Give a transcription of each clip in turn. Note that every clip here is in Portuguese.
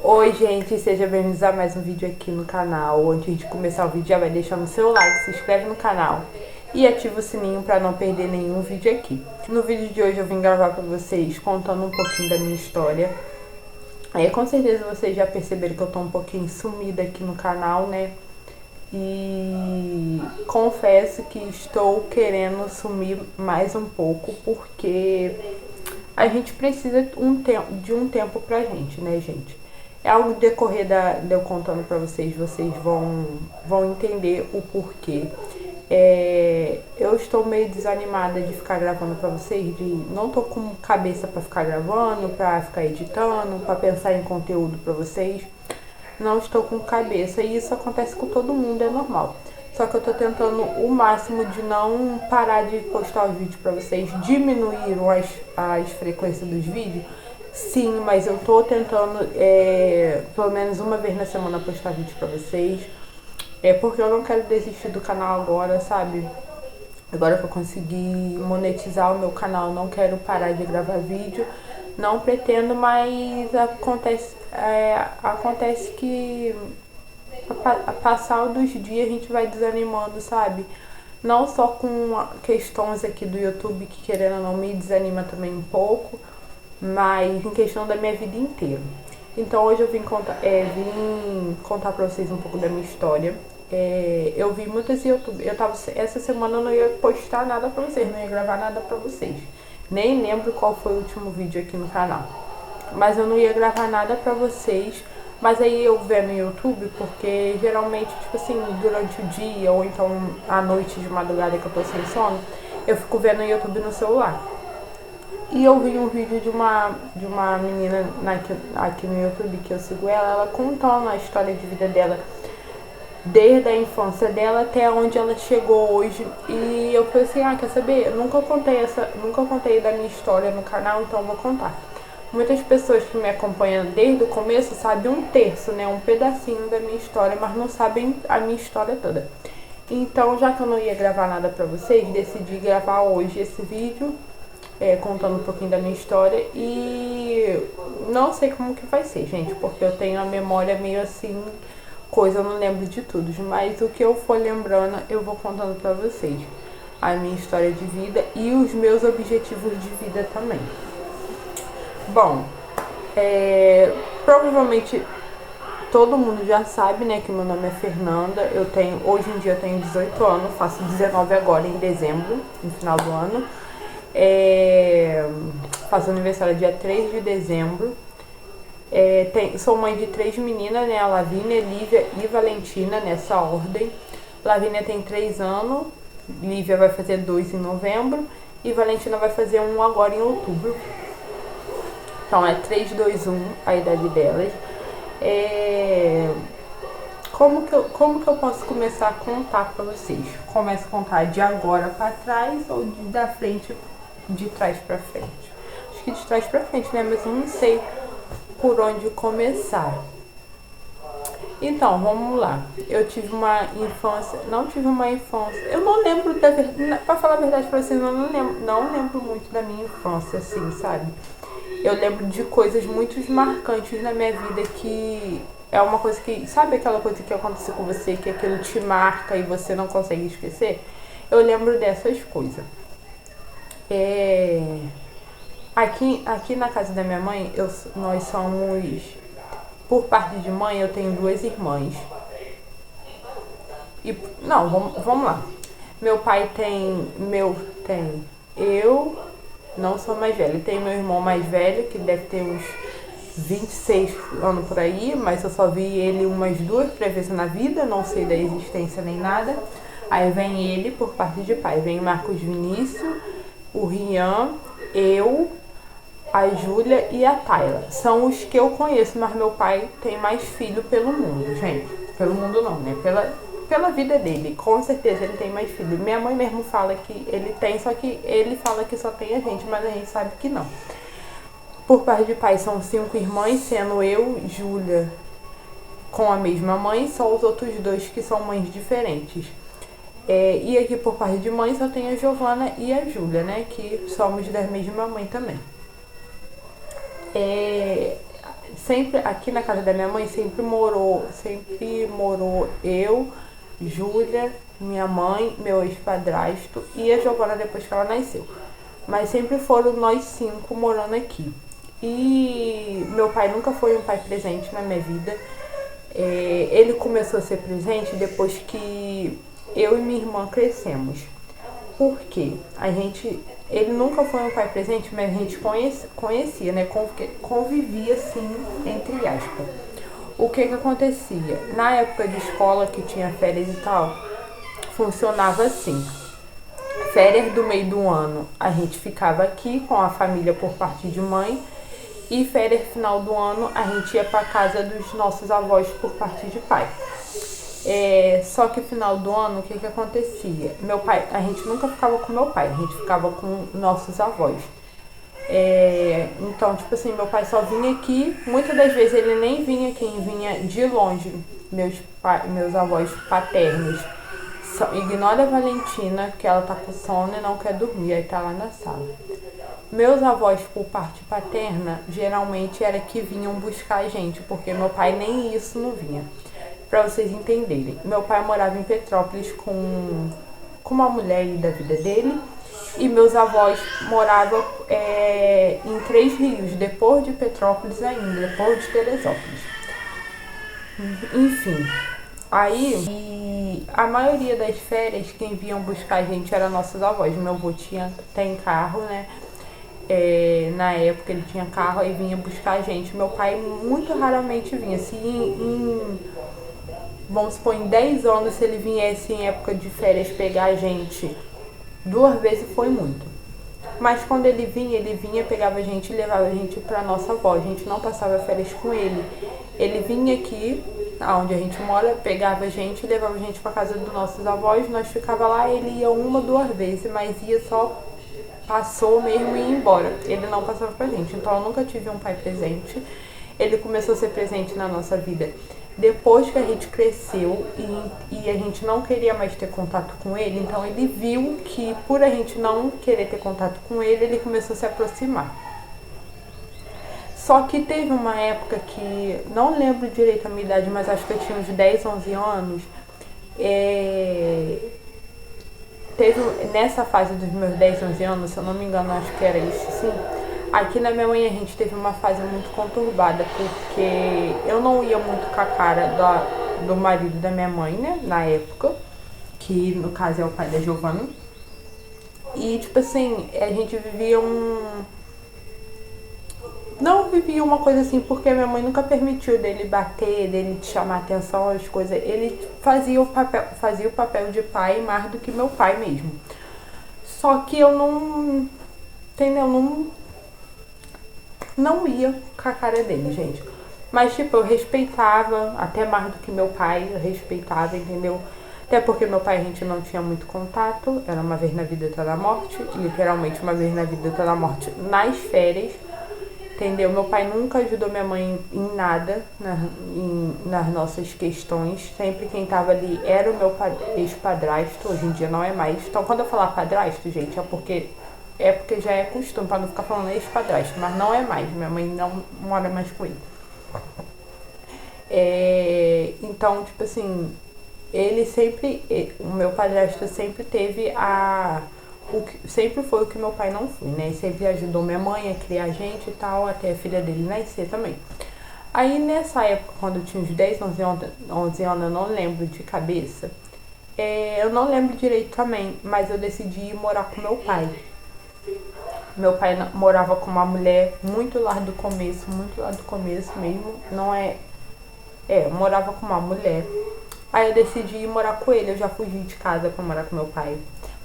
Oi gente, seja bem-vindos a mais um vídeo aqui no canal. Antes de começar o vídeo já vai deixando o seu like, se inscreve no canal e ativa o sininho para não perder nenhum vídeo aqui. No vídeo de hoje eu vim gravar para vocês contando um pouquinho da minha história. Com certeza vocês já perceberam que eu tô um pouquinho sumida aqui no canal, né? E confesso que estou querendo sumir mais um pouco porque a gente precisa de um tempo pra gente, né, gente? É algo decorrer de eu contando pra vocês, vocês vão entender o porquê. Eu estou meio desanimada de ficar gravando pra vocês, não tô com cabeça pra ficar gravando, pra ficar editando, pra pensar em conteúdo pra vocês. Não estou com cabeça e isso acontece com todo mundo, é normal. Só que eu tô tentando o máximo de não parar de postar os vídeos pra vocês, diminuir as frequências dos vídeos. Sim, mas eu tô tentando pelo menos uma vez na semana postar vídeo pra vocês. Porque eu não quero desistir do canal agora, sabe? Agora que eu consegui monetizar o meu canal, não quero parar de gravar vídeo. Não pretendo, mas acontece que a passar dos dias a gente vai desanimando, sabe? Não só com questões aqui do YouTube, que querendo ou não me desanima também um pouco, mas em questão da minha vida inteira. Então hoje eu vim contar pra vocês um pouco da minha história. Eu vi muitas YouTube. Essa semana eu não ia postar nada pra vocês, não ia gravar nada pra vocês. Nem lembro qual foi o último vídeo aqui no canal. Mas eu não ia gravar nada pra vocês. Mas aí eu vejo no YouTube, porque geralmente, tipo assim, durante o dia ou então à noite de madrugada que eu tô sem sono, eu fico vendo no YouTube no celular. E eu vi um vídeo de uma menina aqui no YouTube, que eu sigo ela contando a história de vida dela, desde a infância dela até onde ela chegou hoje. E eu falei assim, quer saber? Eu nunca contei da minha história no canal, então eu vou contar. Muitas pessoas que me acompanham desde o começo sabem um terço, né, um pedacinho da minha história, mas não sabem a minha história toda. Então, já que eu não ia gravar nada pra vocês, decidi gravar hoje esse vídeo, contando um pouquinho da minha história. E não sei como que vai ser, gente, porque eu tenho a memória meio assim, eu não lembro de tudo, mas o que eu for lembrando eu vou contando pra vocês, a minha história de vida e os meus objetivos de vida também. Bom, provavelmente todo mundo já sabe, né, que meu nome é Fernanda. Hoje em dia eu tenho 18 anos, faço 19 agora em dezembro, no final do ano. Faço aniversário dia 3 de dezembro. Sou mãe de 3 meninas, né, a Lavínia, Lívia e Valentina, nessa ordem. Lavínia tem 3 anos, Lívia vai fazer 2 em novembro e Valentina vai fazer 1 agora em outubro. Então é 3, 2, 1 a idade delas. Como que eu posso começar a contar pra vocês? Começo a contar de agora pra trás ou de trás pra frente? Acho que de trás pra frente, né? Mas eu não sei por onde começar. Então, vamos lá. Eu tive uma infância... Não tive uma infância... Eu não lembro da verdade... Pra falar a verdade pra vocês, eu não lembro muito da minha infância, assim, sabe? Eu lembro de coisas muito marcantes na minha vida que é uma coisa que... Sabe aquela coisa que aconteceu com você, que aquilo te marca e você não consegue esquecer? Eu lembro dessas coisas. Aqui na casa da minha mãe, nós somos... Por parte de mãe, eu tenho 2 irmãs. Não, vamos lá. Meu pai tem eu... Não sou mais velha. Tem meu irmão mais velho, que deve ter uns 26 anos por aí, mas eu só vi ele umas 2, 3 vezes na vida, não sei da existência nem nada. Aí vem ele por parte de pai. Vem Marcos Vinícius, o Rian, eu, a Júlia e a Tayla. São os que eu conheço, mas meu pai tem mais filho pelo mundo, gente. Pelo mundo não, né? Pela vida dele, com certeza ele tem mais filho. Minha mãe mesmo fala que ele tem, só que ele fala que só tem a gente, mas a gente sabe que não. Por parte de pai são 5 irmãs, sendo eu, Júlia, com a mesma mãe, só os outros 2 que são mães diferentes. E aqui por parte de mãe só tem a Giovana e a Júlia, né, que somos da mesma mãe também. sempre, aqui na casa da minha mãe, sempre morou eu, Júlia, minha mãe, meu ex-padrasto e a Giovana depois que ela nasceu. Mas sempre foram nós 5 morando aqui. E meu pai nunca foi um pai presente na minha vida. Ele começou a ser presente depois que eu e minha irmã crescemos. Por quê? Ele nunca foi um pai presente, mas a gente conhecia, né? Convivia assim, entre aspas. O que acontecia? Na época de escola, que tinha férias e tal, funcionava assim. Férias do meio do ano, a gente ficava aqui com a família por parte de mãe. E férias final do ano, a gente ia para casa dos nossos avós por parte de pai. Só que final do ano, o que acontecia? Meu pai, a gente nunca ficava com meu pai, a gente ficava com nossos avós. Então, tipo assim, meu pai só vinha aqui, muitas das vezes ele nem vinha, quem vinha de longe, meus avós paternos. Ignora a Valentina, que ela tá com sono e não quer dormir, aí tá lá na sala. Meus avós, por parte paterna, geralmente era que vinham buscar a gente, porque meu pai nem isso não vinha. Pra vocês entenderem, meu pai morava em Petrópolis com uma mulher aí da vida dele, e meus avós moravam em Três Rios, depois de Petrópolis ainda, depois de Teresópolis. Enfim, aí a maioria das férias, quem vinham buscar a gente era nossos avós. Meu avô tem carro, né? Na época ele tinha carro e vinha buscar a gente. Meu pai muito raramente vinha. Se vamos supor, em 10 anos, se ele viesse em época de férias pegar a gente 2 vezes, foi muito. Mas quando ele vinha, pegava a gente e levava a gente pra nossa avó. A gente não passava férias com ele. Ele vinha aqui, onde a gente mora, pegava a gente e levava a gente pra casa dos nossos avós. Nós ficava lá, ele ia 1, 2 vezes, mas ia só, passou mesmo e ia embora. Ele não passava pra gente. Então eu nunca tive um pai presente. Ele começou a ser presente na nossa vida depois que a gente cresceu e a gente não queria mais ter contato com ele. Então ele viu que por a gente não querer ter contato com ele, ele começou a se aproximar. Só que teve uma época que, não lembro direito a minha idade, mas acho que eu tinha uns 10, 11 anos. Teve nessa fase dos meus 10, 11 anos, se eu não me engano, acho que era isso sim. Aqui na minha mãe a gente teve uma fase muito conturbada, porque eu não ia muito com a cara do marido da minha mãe, né, na época, que no caso é o pai da Giovana. E tipo assim, a gente vivia não vivia uma coisa assim, porque minha mãe nunca permitiu dele bater, dele chamar atenção às coisas. Ele fazia o papel de pai mais do que meu pai mesmo. Só que eu não, entendeu? Não ia com a cara dele, gente. Mas, tipo, eu respeitava, até mais do que meu pai, eu respeitava, entendeu? Até porque meu pai, a gente não tinha muito contato, era uma vez na vida, outra na morte, literalmente uma vez na vida, outra na morte, nas férias, entendeu? Meu pai nunca ajudou minha mãe em nada, nas nossas questões. Sempre quem tava ali era o meu ex-padrasto, hoje em dia não é mais. Então, quando eu falar padrasto, gente, é porque já é costume, pra não ficar falando ex-padrasto, mas não é mais, minha mãe não mora mais com ele. Então, tipo assim, o meu padrasto sempre teve sempre foi o que meu pai não foi, né? Ele sempre ajudou minha mãe a criar a gente e tal, até a filha dele nascer também. Aí nessa época, quando eu tinha uns 10, 11 anos, eu não lembro de cabeça, eu não lembro direito também, mas eu decidi ir morar com meu pai. Meu pai morava com uma mulher muito lá do começo mesmo, morava com uma mulher. Aí eu decidi ir morar com ele, eu já fugi de casa pra morar com meu pai.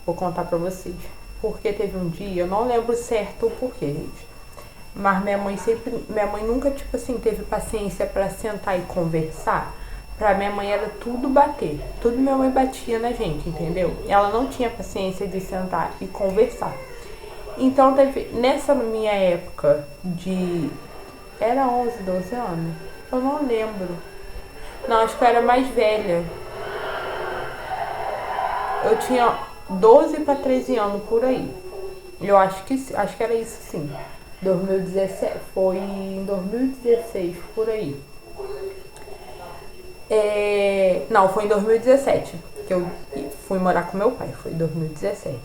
Vou contar pra vocês. Porque teve um dia, eu não lembro certo o porquê, gente. Mas minha mãe nunca, tipo assim, teve paciência pra sentar e conversar. Pra minha mãe era tudo bater. Tudo minha mãe batia na gente, entendeu? Ela não tinha paciência de sentar e conversar. Então, nessa minha época era 11, 12 anos? Eu não lembro. Não, acho que eu era mais velha. Eu tinha 12 para 13 anos, por aí. Eu acho que era isso, sim. 2017, foi em 2016, por aí. Não, foi em 2017 que eu fui morar com meu pai, foi em 2017.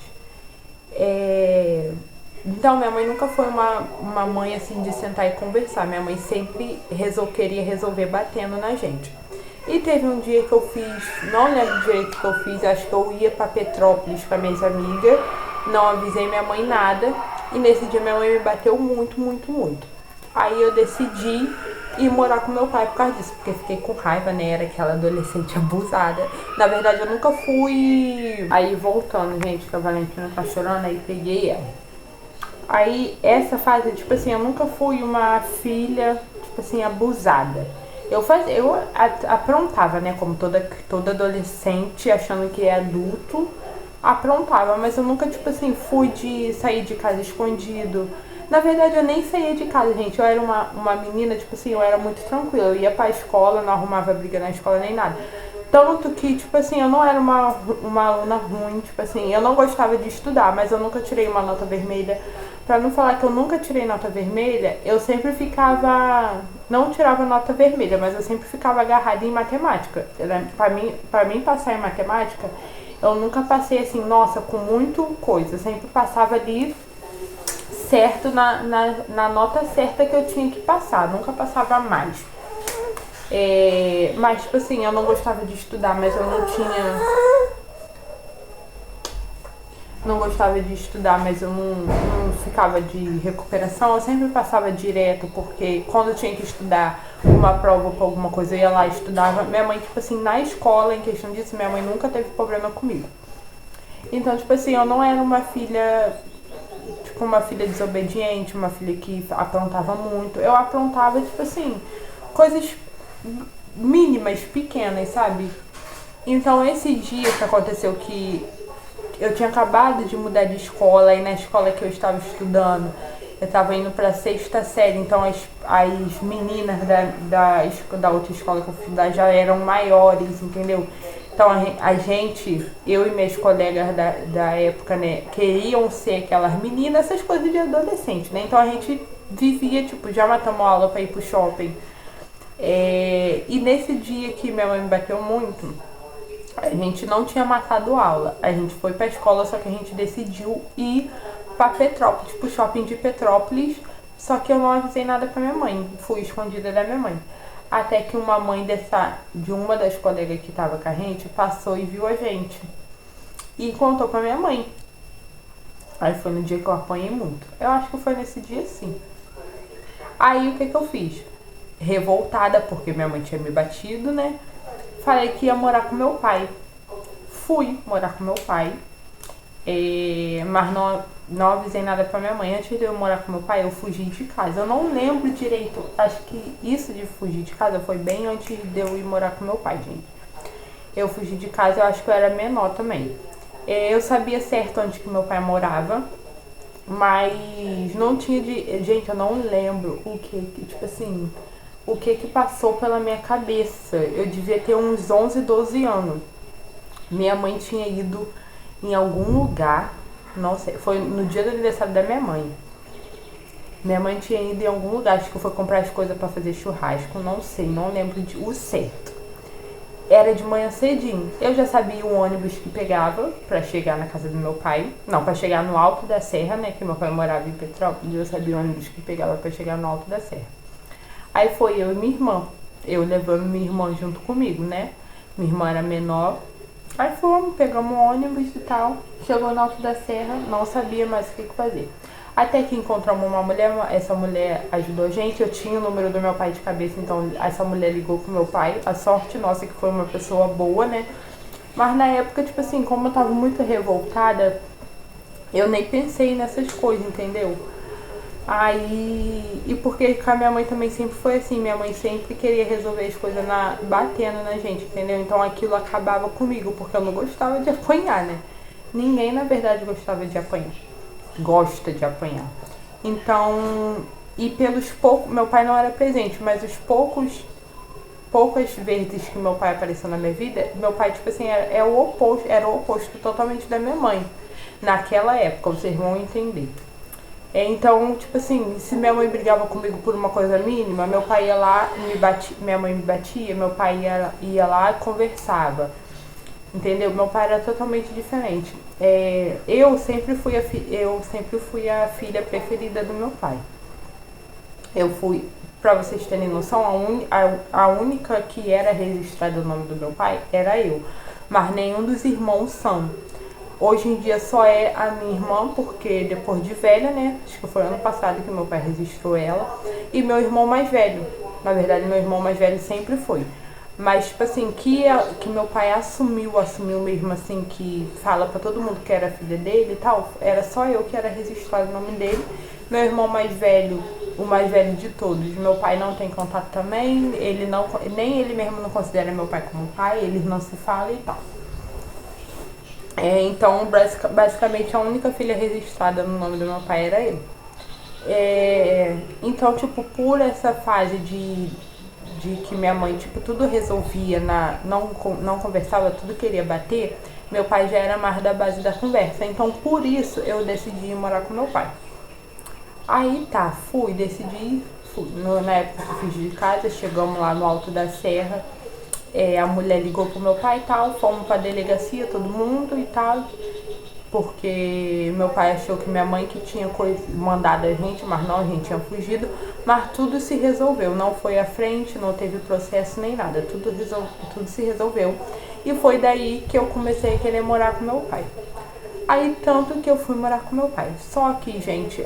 Então, minha mãe nunca foi uma mãe assim de sentar e conversar. Minha mãe sempre queria resolver batendo na gente. E teve um dia que eu fiz, não lembro direito o que eu fiz, acho que eu ia pra Petrópolis com as minhas amigas, não avisei minha mãe nada. E nesse dia minha mãe me bateu muito, muito, muito. Aí eu decidi ir morar com meu pai por causa disso, porque fiquei com raiva, né? Era aquela adolescente abusada. Na verdade, eu nunca fui. Aí voltando, gente, que a Valentina tá chorando, aí peguei ela. Aí essa fase, tipo assim, eu nunca fui uma filha, tipo assim, abusada. Eu aprontava, né? Como toda adolescente, achando que é adulto, aprontava, mas eu nunca, tipo assim, fui de sair de casa escondido. Na verdade, eu nem saía de casa, gente. Eu era uma menina, tipo assim, eu era muito tranquila. Eu ia pra escola, não arrumava briga na escola nem nada. Tanto que, tipo assim, eu não era uma aluna ruim, tipo assim, eu não gostava de estudar, mas eu nunca tirei uma nota vermelha. Pra não falar que eu nunca tirei nota vermelha, eu sempre ficava. Não tirava nota vermelha, mas eu sempre ficava agarrada em matemática. Pra mim passar em matemática, eu nunca passei assim, nossa, com muito coisa. Eu sempre passava ali certo na nota certa que eu tinha que passar, nunca passava mais. Mas, tipo assim, eu não gostava de estudar, mas eu não tinha. Não gostava de estudar, mas eu não ficava de recuperação. Eu sempre passava direto, porque quando eu tinha que estudar uma prova ou alguma coisa, eu ia lá e estudava. Minha mãe, tipo assim, na escola, em questão disso, minha mãe nunca teve problema comigo. Então, tipo assim, eu não era uma filha, tipo, uma filha desobediente, uma filha que aprontava muito. Eu aprontava, tipo assim, coisas mínimas, pequenas, sabe? Então, esse dia que aconteceu que eu tinha acabado de mudar de escola e na escola que eu estava estudando, eu estava indo para a sexta série, então as meninas da outra escola que eu fui estudar já eram maiores, entendeu? Então a gente, eu e minhas colegas da época, né, queriam ser aquelas meninas, essas coisas de adolescente, né? Então a gente vivia, tipo, já matamos aula para ir pro shopping. E nesse dia que minha mãe me bateu muito, a gente não tinha matado aula. A gente foi pra escola, só que a gente decidiu ir pra Petrópolis, pro shopping de Petrópolis. Só que eu não avisei nada pra minha mãe. Fui escondida da minha mãe. Até que uma mãe de uma das colegas que tava com a gente passou e viu a gente. E contou pra minha mãe. Aí foi no dia que eu apanhei muito. Eu acho que foi nesse dia sim. Aí o que eu fiz? Revoltada, porque minha mãe tinha me batido, né? Falei que ia morar com meu pai. Fui morar com meu pai, mas não avisei nada pra minha mãe. Antes de eu morar com meu pai, eu fugi de casa. Eu não lembro direito, acho que isso de fugir de casa foi bem antes de eu ir morar com meu pai, gente. Eu fugi de casa, eu acho que eu era menor também. Eu sabia certo onde que meu pai morava, mas não tinha de... Gente, eu não lembro o que, tipo assim... O que passou pela minha cabeça. Eu devia ter uns 11, 12 anos. Minha mãe tinha ido em algum lugar, não sei, foi no dia do aniversário da minha mãe. Minha mãe tinha ido em algum lugar, acho que foi comprar as coisas pra fazer churrasco, não sei, não lembro o certo. Era de manhã cedinho. Eu já sabia o ônibus que pegava pra chegar na casa do meu pai. Não, pra chegar no Alto da Serra, né, que meu pai morava em Petrópolis. Eu sabia o ônibus que pegava pra chegar no Alto da Serra. Aí foi eu e minha irmã. Eu levando minha irmã junto comigo, né? Minha irmã era menor. Aí fomos, pegamos um ônibus e tal. Chegou no Alto da Serra, não sabia mais o que fazer. Até que encontramos uma mulher, essa mulher ajudou a gente. Eu tinha o número do meu pai de cabeça, então essa mulher ligou pro meu pai. A sorte nossa que foi uma pessoa boa, né? Mas na época, tipo assim, como eu tava muito revoltada, eu nem pensei nessas coisas, entendeu? Aí, e porque com a minha mãe também sempre foi assim, minha mãe sempre queria resolver as coisas batendo na gente, entendeu? Então aquilo acabava comigo, porque eu não gostava de apanhar, né? Ninguém, na verdade, gostava de apanhar. Gosta de apanhar. Então, e pelos poucos, meu pai não era presente, mas os poucas vezes que meu pai apareceu na minha vida, meu pai, tipo assim, era o oposto totalmente da minha mãe. Naquela época, vocês vão entender. Então, tipo assim, se minha mãe brigava comigo por uma coisa mínima, meu pai ia lá, minha mãe me batia, meu pai ia lá e conversava. Entendeu? Meu pai era totalmente diferente. Eu sempre fui a filha preferida do meu pai. Eu fui, pra vocês terem noção, a única que era registrada o nome do meu pai era eu. Mas nenhum dos irmãos são. Hoje em dia só é a minha irmã, porque depois de velha, né? Acho que foi ano passado que meu pai registrou ela. E meu irmão mais velho. Na verdade, meu irmão mais velho sempre foi. Mas, tipo assim, que meu pai assumiu mesmo, assim, que fala pra todo mundo que era filha dele e tal, era só eu que era registrado o nome dele. Meu irmão mais velho, o mais velho de todos, meu pai não tem contato também, nem ele mesmo não considera meu pai como pai, eles não se falam e tal. Então, basicamente, a única filha registrada no nome do meu pai era eu. Então, tipo, por essa fase de que minha mãe, tipo, tudo resolvia, não conversava, tudo queria bater, meu pai já era mais da base da conversa. Então, por isso, eu decidi ir morar com meu pai. Aí tá, decidi, na época que eu fiz de casa, chegamos lá no alto da serra, a mulher ligou pro meu pai e tal, fomos pra delegacia, todo mundo e tal, porque meu pai achou que minha mãe que tinha mandado a gente, mas não, a gente tinha fugido, mas tudo se resolveu, não foi à frente, não teve processo nem nada, tudo se resolveu. E foi daí que eu comecei a querer morar com meu pai. Aí tanto que eu fui morar com meu pai. Só que, gente,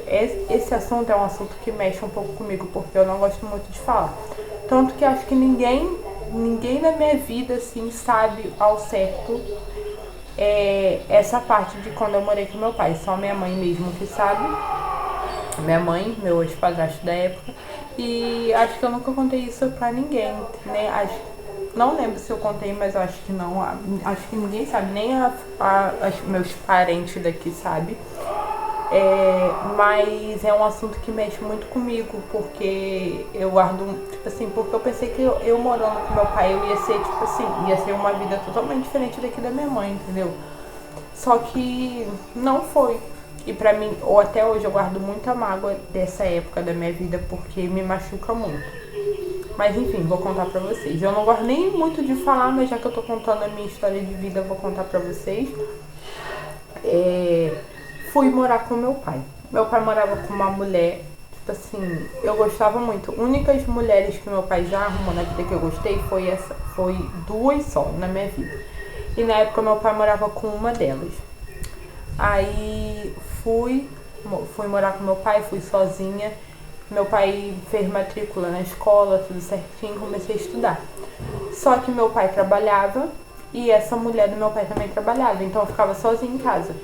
esse assunto é um assunto que mexe um pouco comigo, porque eu não gosto muito de falar. Tanto que acho que ninguém na minha vida, assim, sabe ao certo essa parte de quando eu morei com meu pai. Só minha mãe mesmo que sabe. Minha mãe, meu ex-padrasto da época. E acho que eu nunca contei isso pra ninguém, né? Não lembro se eu contei, mas eu acho que não. Acho que ninguém sabe, nem meus parentes daqui sabem. Mas é um assunto que mexe muito comigo, porque eu guardo, tipo assim, porque eu pensei que eu morando com meu pai, eu ia ser, tipo assim, ia ser uma vida totalmente diferente daqui da minha mãe, entendeu? Só que não foi. E pra mim, ou até hoje, eu guardo muita mágoa dessa época da minha vida, porque me machuca muito. Mas enfim, vou contar pra vocês. Eu não gosto nem muito de falar, mas já que eu tô contando a minha história de vida, eu vou contar pra vocês. Fui morar com meu pai. Meu pai morava com uma mulher, tipo assim, eu gostava muito. Únicas mulheres que meu pai já arrumou na vida que eu gostei foi duas só na minha vida. E na época meu pai morava com uma delas. Aí fui morar com meu pai, fui sozinha. Meu pai fez matrícula na escola, tudo certinho, comecei a estudar. Só que meu pai trabalhava e essa mulher do meu pai também trabalhava, então eu ficava sozinha em casa.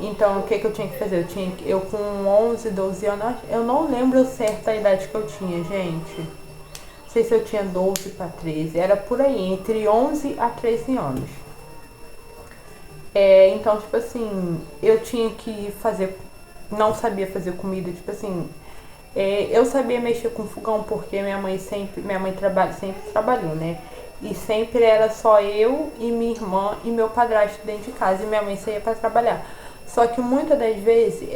Então o que eu tinha que fazer? Eu com 11, 12 anos, eu não lembro certo a idade que eu tinha, gente. Não sei se eu tinha 12 para 13, era por aí, entre 11 a 13 anos. Então, tipo assim, eu tinha que não sabia fazer comida, tipo assim, eu sabia mexer com fogão porque minha mãe sempre trabalhou, né? E sempre era só eu e minha irmã e meu padrasto dentro de casa e minha mãe saía para trabalhar. Só que muitas das vezes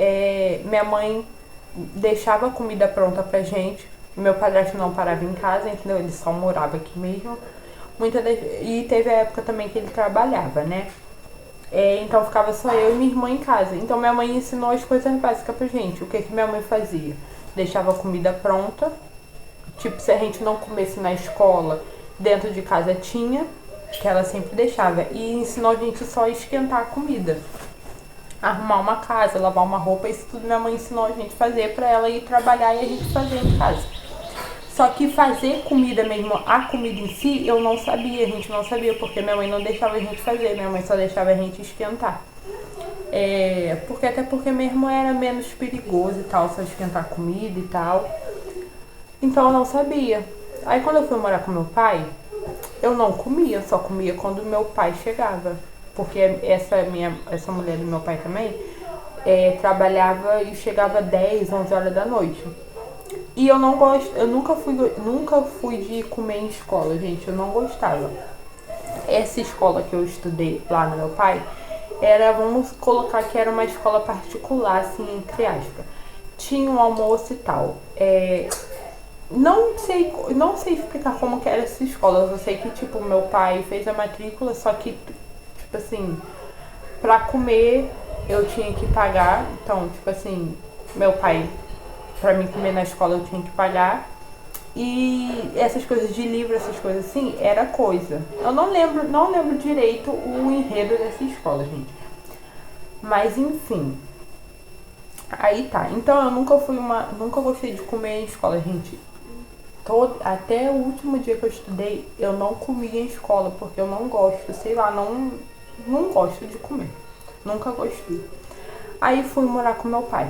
minha mãe deixava a comida pronta pra gente. Meu padrasto não parava em casa, entendeu? Ele só morava aqui mesmo. E teve a época também que ele trabalhava, né? Então ficava só eu e minha irmã em casa. Então minha mãe ensinou as coisas básicas pra gente. O que minha mãe fazia? Deixava a comida pronta. Tipo, se a gente não comesse na escola, dentro de casa tinha, que ela sempre deixava. E ensinou a gente só a esquentar a comida. Arrumar uma casa, lavar uma roupa, isso tudo minha mãe ensinou a gente a fazer pra ela ir trabalhar e a gente fazer em casa. Só que fazer comida mesmo, a comida em si, eu não sabia, a gente não sabia, porque minha mãe não deixava a gente fazer, minha mãe só deixava a gente esquentar. Até porque mesmo era menos perigoso e tal, só esquentar comida e tal. Então eu não sabia. Aí quando eu fui morar com meu pai, eu não comia, só comia quando meu pai chegava. Porque essa mulher do meu pai também trabalhava e chegava 10, 11 horas da noite. E eu não gosto, eu nunca fui de comer em escola, gente, eu não gostava. Essa escola que eu estudei lá no meu pai, vamos colocar que era uma escola particular, assim, entre aspas. tinha um almoço e tal. Não sei explicar como que era essa escola. Eu só sei que, tipo, meu pai fez a matrícula, só que, tipo assim, pra comer eu tinha que pagar. Então, tipo assim, meu pai, pra mim comer na escola eu tinha que pagar. E essas coisas de livro, essas coisas assim, era coisa. Eu não lembro direito o enredo dessa escola, gente. Mas enfim, aí tá. Então eu nunca gostei de comer em escola, gente. Até o último dia que eu estudei, eu não comia em escola, porque eu não gosto, sei lá, não gosto de comer. Nunca gostei. Aí fui morar com meu pai.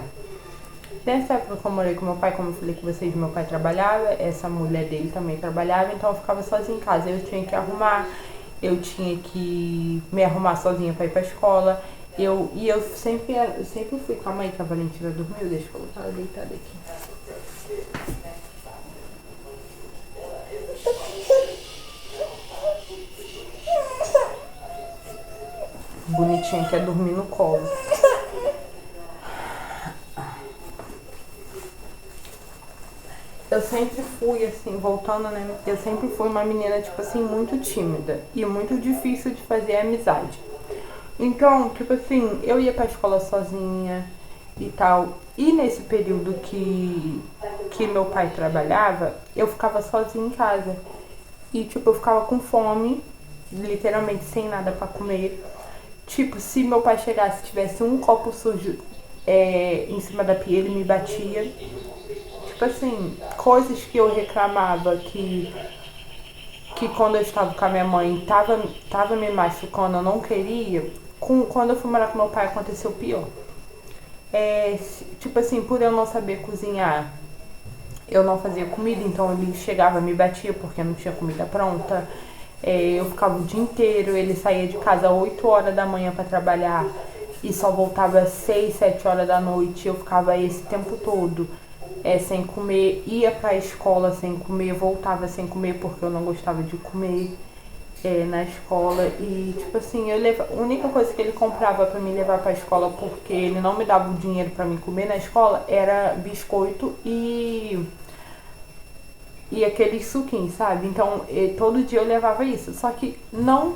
Nessa época que eu morei com meu pai, como eu falei com vocês, meu pai trabalhava, essa mulher dele também trabalhava, então eu ficava sozinha em casa. Eu tinha que arrumar, eu tinha que me arrumar sozinha pra ir pra escola. Eu sempre fui. Calma aí que a Valentina dormiu, deixa eu colocar ela deitada aqui. Bonitinha, quer dormir no colo. Eu sempre fui, assim, voltando, né? Eu sempre fui uma menina, tipo assim, muito tímida e muito difícil de fazer amizade. Então, tipo assim, eu ia pra escola sozinha e tal. E nesse período que meu pai trabalhava, eu ficava sozinha em casa. E, tipo, eu ficava com fome, literalmente sem nada pra comer. Tipo, se meu pai chegasse e tivesse um copo sujo em cima da pia, ele me batia. Tipo assim, coisas que eu reclamava que quando eu estava com a minha mãe tava me machucando, eu não queria. Quando eu fui morar com meu pai aconteceu pior. Tipo assim, por eu não saber cozinhar, eu não fazia comida, então ele chegava e me batia porque não tinha comida pronta. Eu ficava o dia inteiro, ele saía de casa às 8 horas da manhã para trabalhar e só voltava às 6, 7 horas da noite. Eu ficava esse tempo todo sem comer, ia pra escola sem comer, voltava sem comer porque eu não gostava de comer na escola. E tipo assim, a única coisa que ele comprava pra me levar pra escola, porque ele não me dava o dinheiro pra mim comer na escola, era biscoito e aqueles suquinhos, sabe? Então, todo dia eu levava isso. Só que não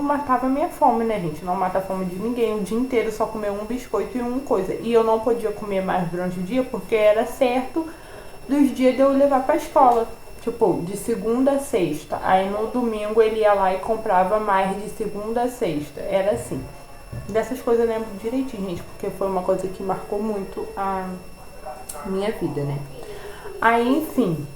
matava a minha fome, né, gente? Não mata a fome de ninguém. O dia inteiro só comer um biscoito e uma coisa. E eu não podia comer mais durante o dia porque era certo dos dias de eu levar pra escola. Tipo, de segunda a sexta. Aí no domingo ele ia lá e comprava mais de segunda a sexta. Era assim. Dessas coisas eu lembro direitinho, gente, porque foi uma coisa que marcou muito a minha vida, né? Aí, enfim.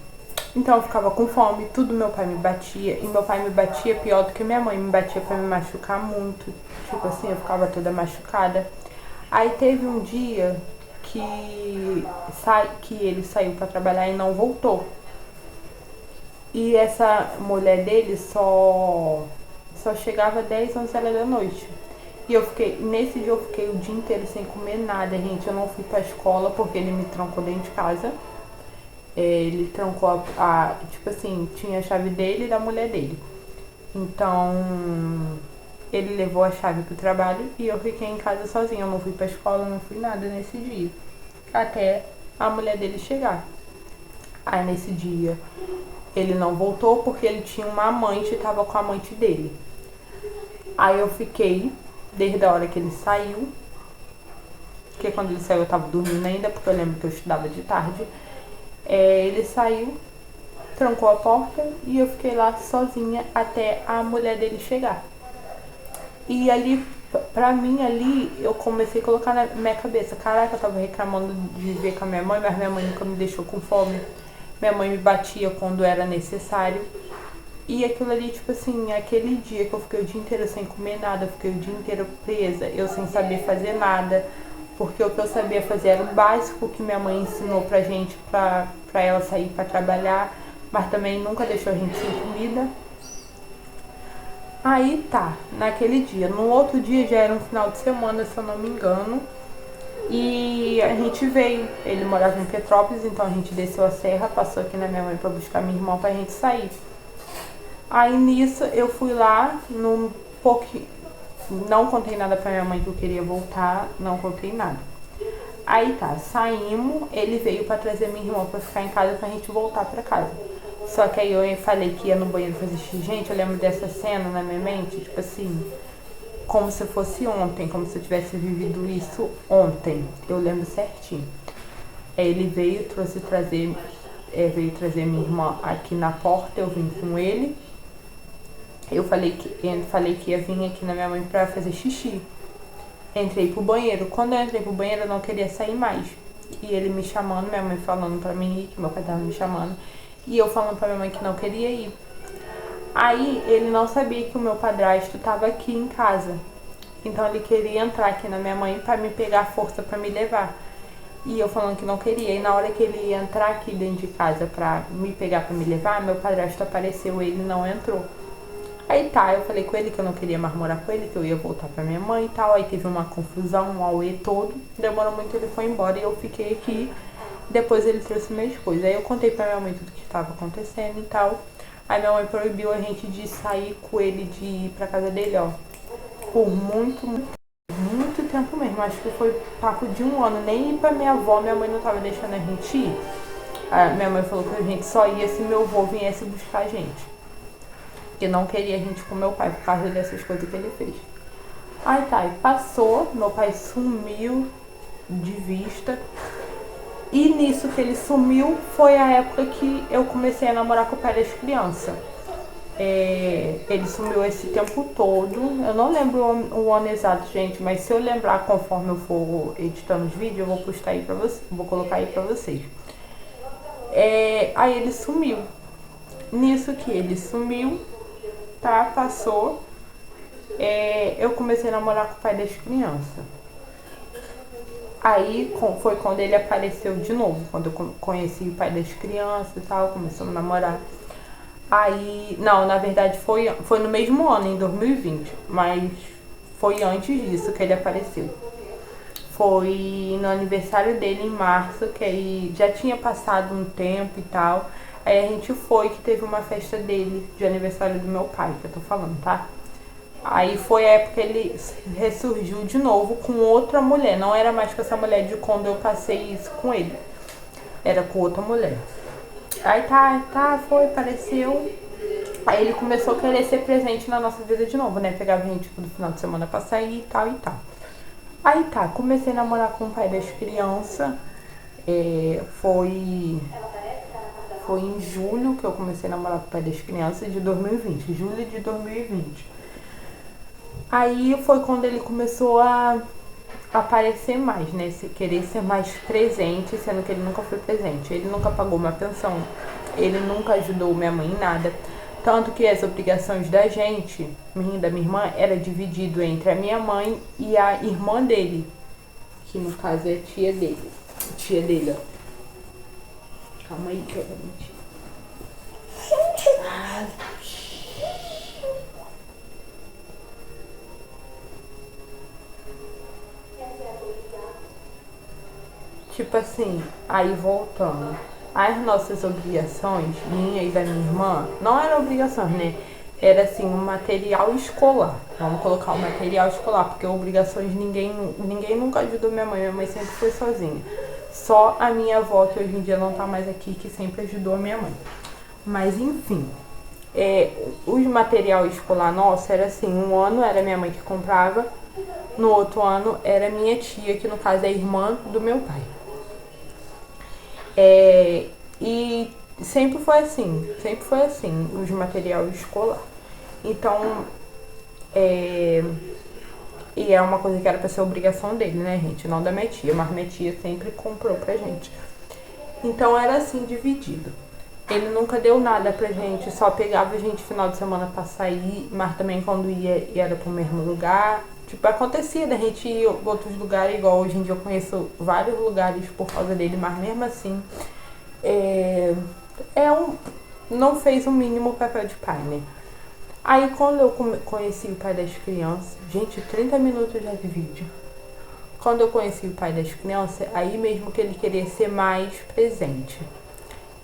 Então eu ficava com fome, tudo meu pai me batia. E meu pai me batia pior do que minha mãe me batia pra me machucar muito. Tipo assim, eu ficava toda machucada. Aí teve um dia que ele saiu pra trabalhar e não voltou. E essa mulher dele só chegava 10, 11 horas da noite. E nesse dia eu fiquei o dia inteiro sem comer nada, gente. Eu não fui pra escola porque ele me trancou dentro de casa. Ele trancou tipo assim, tinha a chave dele e da mulher dele. Então, ele levou a chave pro trabalho e eu fiquei em casa sozinha. Eu não fui pra escola, não fui nada nesse dia. Até a mulher dele chegar. Aí nesse dia ele não voltou porque ele tinha uma amante e tava com a amante dele. Aí eu fiquei desde a hora que ele saiu. Porque quando ele saiu eu tava dormindo ainda, porque eu lembro que eu estudava de tarde. Ele saiu, trancou a porta e eu fiquei lá sozinha até a mulher dele chegar. E ali, pra mim ali, eu comecei a colocar na minha cabeça, caraca, eu tava reclamando de viver com a minha mãe, mas minha mãe nunca me deixou com fome. Minha mãe me batia quando era necessário. E aquilo ali, tipo assim, aquele dia que eu fiquei o dia inteiro sem comer nada, eu fiquei o dia inteiro presa, eu sem saber fazer nada. Porque o que eu sabia fazer era o básico que minha mãe ensinou pra gente, pra ela sair pra trabalhar, mas também nunca deixou a gente sem comida. Aí tá, naquele dia. No outro dia já era um final de semana, se eu não me engano. E a gente veio, ele morava em Petrópolis, então a gente desceu a serra, passou aqui na minha mãe pra buscar minha irmã pra gente sair. Aí nisso eu fui lá, não contei nada pra minha mãe que eu queria voltar, não contei nada. Aí tá, saímos, ele veio pra trazer minha irmã pra ficar em casa pra gente voltar pra casa. Só que aí eu falei que ia no banheiro fazer xixi. Gente, eu lembro dessa cena na minha mente, tipo assim, como se fosse ontem, como se eu tivesse vivido isso ontem. Eu lembro certinho. Aí ele veio trazer minha irmã aqui na porta, eu vim com ele. Eu falei que ia vir aqui na minha mãe pra fazer xixi. Entrei pro banheiro. Quando eu entrei pro banheiro, eu não queria sair mais. E ele me chamando, minha mãe falando pra mim ir, que meu pai tava me chamando. E eu falando pra minha mãe que não queria ir. Aí ele não sabia que o meu padrasto tava aqui em casa. Então ele queria entrar aqui na minha mãe pra me pegar força pra me levar. E eu falando que não queria. E na hora que ele ia entrar aqui dentro de casa pra me pegar pra me levar, meu padrasto apareceu, ele não entrou. Aí tá, eu falei com ele que eu não queria mais morar com ele, que eu ia voltar pra minha mãe e tal. Aí teve uma confusão, um auê todo. Demorou muito, ele foi embora e eu fiquei aqui. Depois ele trouxe minhas coisas. Aí eu contei pra minha mãe tudo que estava acontecendo e tal. Aí minha mãe proibiu a gente de sair com ele, de ir pra casa dele, ó. Por muito tempo mesmo. Acho que foi papo de um ano. Nem ir pra minha avó, minha mãe não tava deixando a gente ir. Aí minha mãe falou que a gente só ia se meu avô viesse buscar a gente. Que não queria a gente com meu pai por causa dessas coisas que ele fez. Aí tá, e passou, meu pai sumiu de vista. E nisso que ele sumiu foi a época que eu comecei a namorar com o pai das crianças. Ele sumiu esse tempo todo. Eu não lembro o ano exato, gente, mas se eu lembrar conforme eu for editando os vídeos, eu vou postar aí pra vocês, vou colocar aí pra vocês. Aí ele sumiu. Nisso que ele sumiu, tá, passou. Eu comecei a namorar com o pai das crianças. Aí foi quando ele apareceu de novo, quando eu conheci o pai das crianças e tal, começamos a namorar. Aí, não, na verdade foi no mesmo ano, em 2020, mas foi antes disso que ele apareceu. Foi no aniversário dele em março, que aí já tinha passado um tempo e tal. Aí a gente foi, que teve uma festa dele, de aniversário do meu pai, que eu tô falando, tá? Aí foi a época que ele ressurgiu de novo com outra mulher. Não era mais com essa mulher de quando eu passei isso com ele. Era com outra mulher. Aí apareceu. Aí ele começou a querer ser presente na nossa vida de novo, né? Pegava a gente no final de semana pra sair e tal e tal. Aí tá, comecei a namorar com o pai das crianças. Foi em julho que eu comecei a namorar com o pai das crianças de 2020. Julho de 2020. Aí foi quando ele começou a aparecer mais, né? Querer ser mais presente, sendo que ele nunca foi presente. Ele nunca pagou uma pensão, ele nunca ajudou minha mãe em nada. Tanto que as obrigações da gente, da minha irmã, era dividido entre a minha mãe e a irmã dele, que no caso é tia dele. Tia dele, ó. Calma aí que eu vou mentir. Tipo assim, aí voltando. As nossas obrigações, minha e da minha irmã, não eram obrigações, né? Era assim, um material escolar. Vamos colocar o material escolar, porque obrigações ninguém nunca ajudou minha mãe. Minha mãe sempre foi sozinha. Só a minha avó, que hoje em dia não tá mais aqui, que sempre ajudou a minha mãe. Mas enfim, os material escolar nosso era assim, um ano era minha mãe que comprava, no outro ano era minha tia, que no caso é a irmã do meu pai. E sempre foi assim, os material escolar. Então, e é uma coisa que era pra ser obrigação dele, né, gente? Não da minha tia, mas minha tia sempre comprou pra gente. Então era assim, dividido. Ele nunca deu nada pra gente, só pegava a gente final de semana pra sair, mas também quando ia era pro mesmo lugar. Tipo, acontecia da gente ir em outros lugares, igual hoje em dia eu conheço vários lugares por causa dele, mas mesmo assim, não fez o mínimo papel de pai, né? Aí quando eu conheci o pai das crianças, gente, 30 minutos já de vídeo. Quando eu conheci o pai das crianças, aí mesmo que ele queria ser mais presente.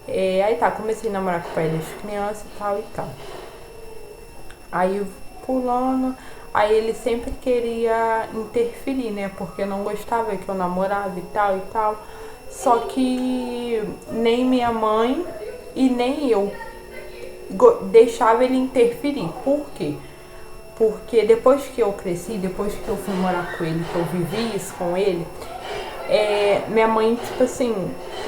Aí tá, comecei a namorar com o pai das crianças e tal e tal. Aí pulando. Aí ele sempre queria interferir, né? Porque não gostava que eu namorava e tal e tal. Só que nem minha mãe e nem eu deixava ele interferir. Por quê? Porque depois que eu cresci, depois que eu fui morar com ele, que eu vivi isso com ele, minha mãe, tipo assim,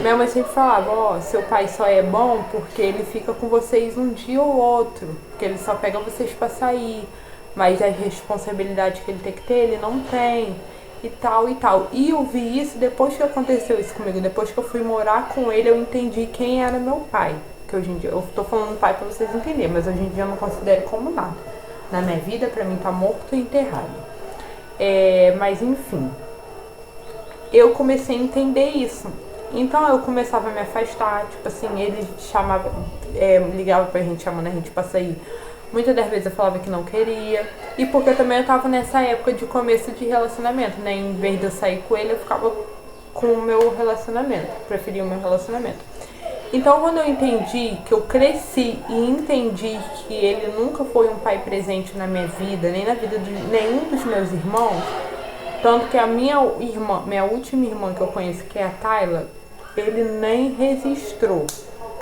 minha mãe sempre falava, ó, seu pai só é bom porque ele fica com vocês um dia ou outro, porque ele só pega vocês pra sair, mas as responsabilidades que ele tem que ter, ele não tem, e tal e tal. E eu vi isso depois que aconteceu isso comigo, depois que eu fui morar com ele, eu entendi quem era meu pai. Que hoje em dia, eu tô falando pai pra vocês entenderem, mas hoje em dia eu não considero como nada. Na minha vida, pra mim, tá morto e enterrado. Mas enfim, eu comecei a entender isso. Então eu começava a me afastar, tipo assim, ele chamava, ligava pra gente, chamando a gente pra sair. Muitas das vezes eu falava que não queria. E porque também eu tava nessa época de começo de relacionamento, né? Em vez de eu sair com ele, eu ficava com o meu relacionamento. Preferia o meu relacionamento. Então quando eu entendi, que eu cresci e entendi que ele nunca foi um pai presente na minha vida, nem na vida de nenhum dos meus irmãos, tanto que a minha irmã, minha última irmã que eu conheço, que é a Tayla, ele nem registrou.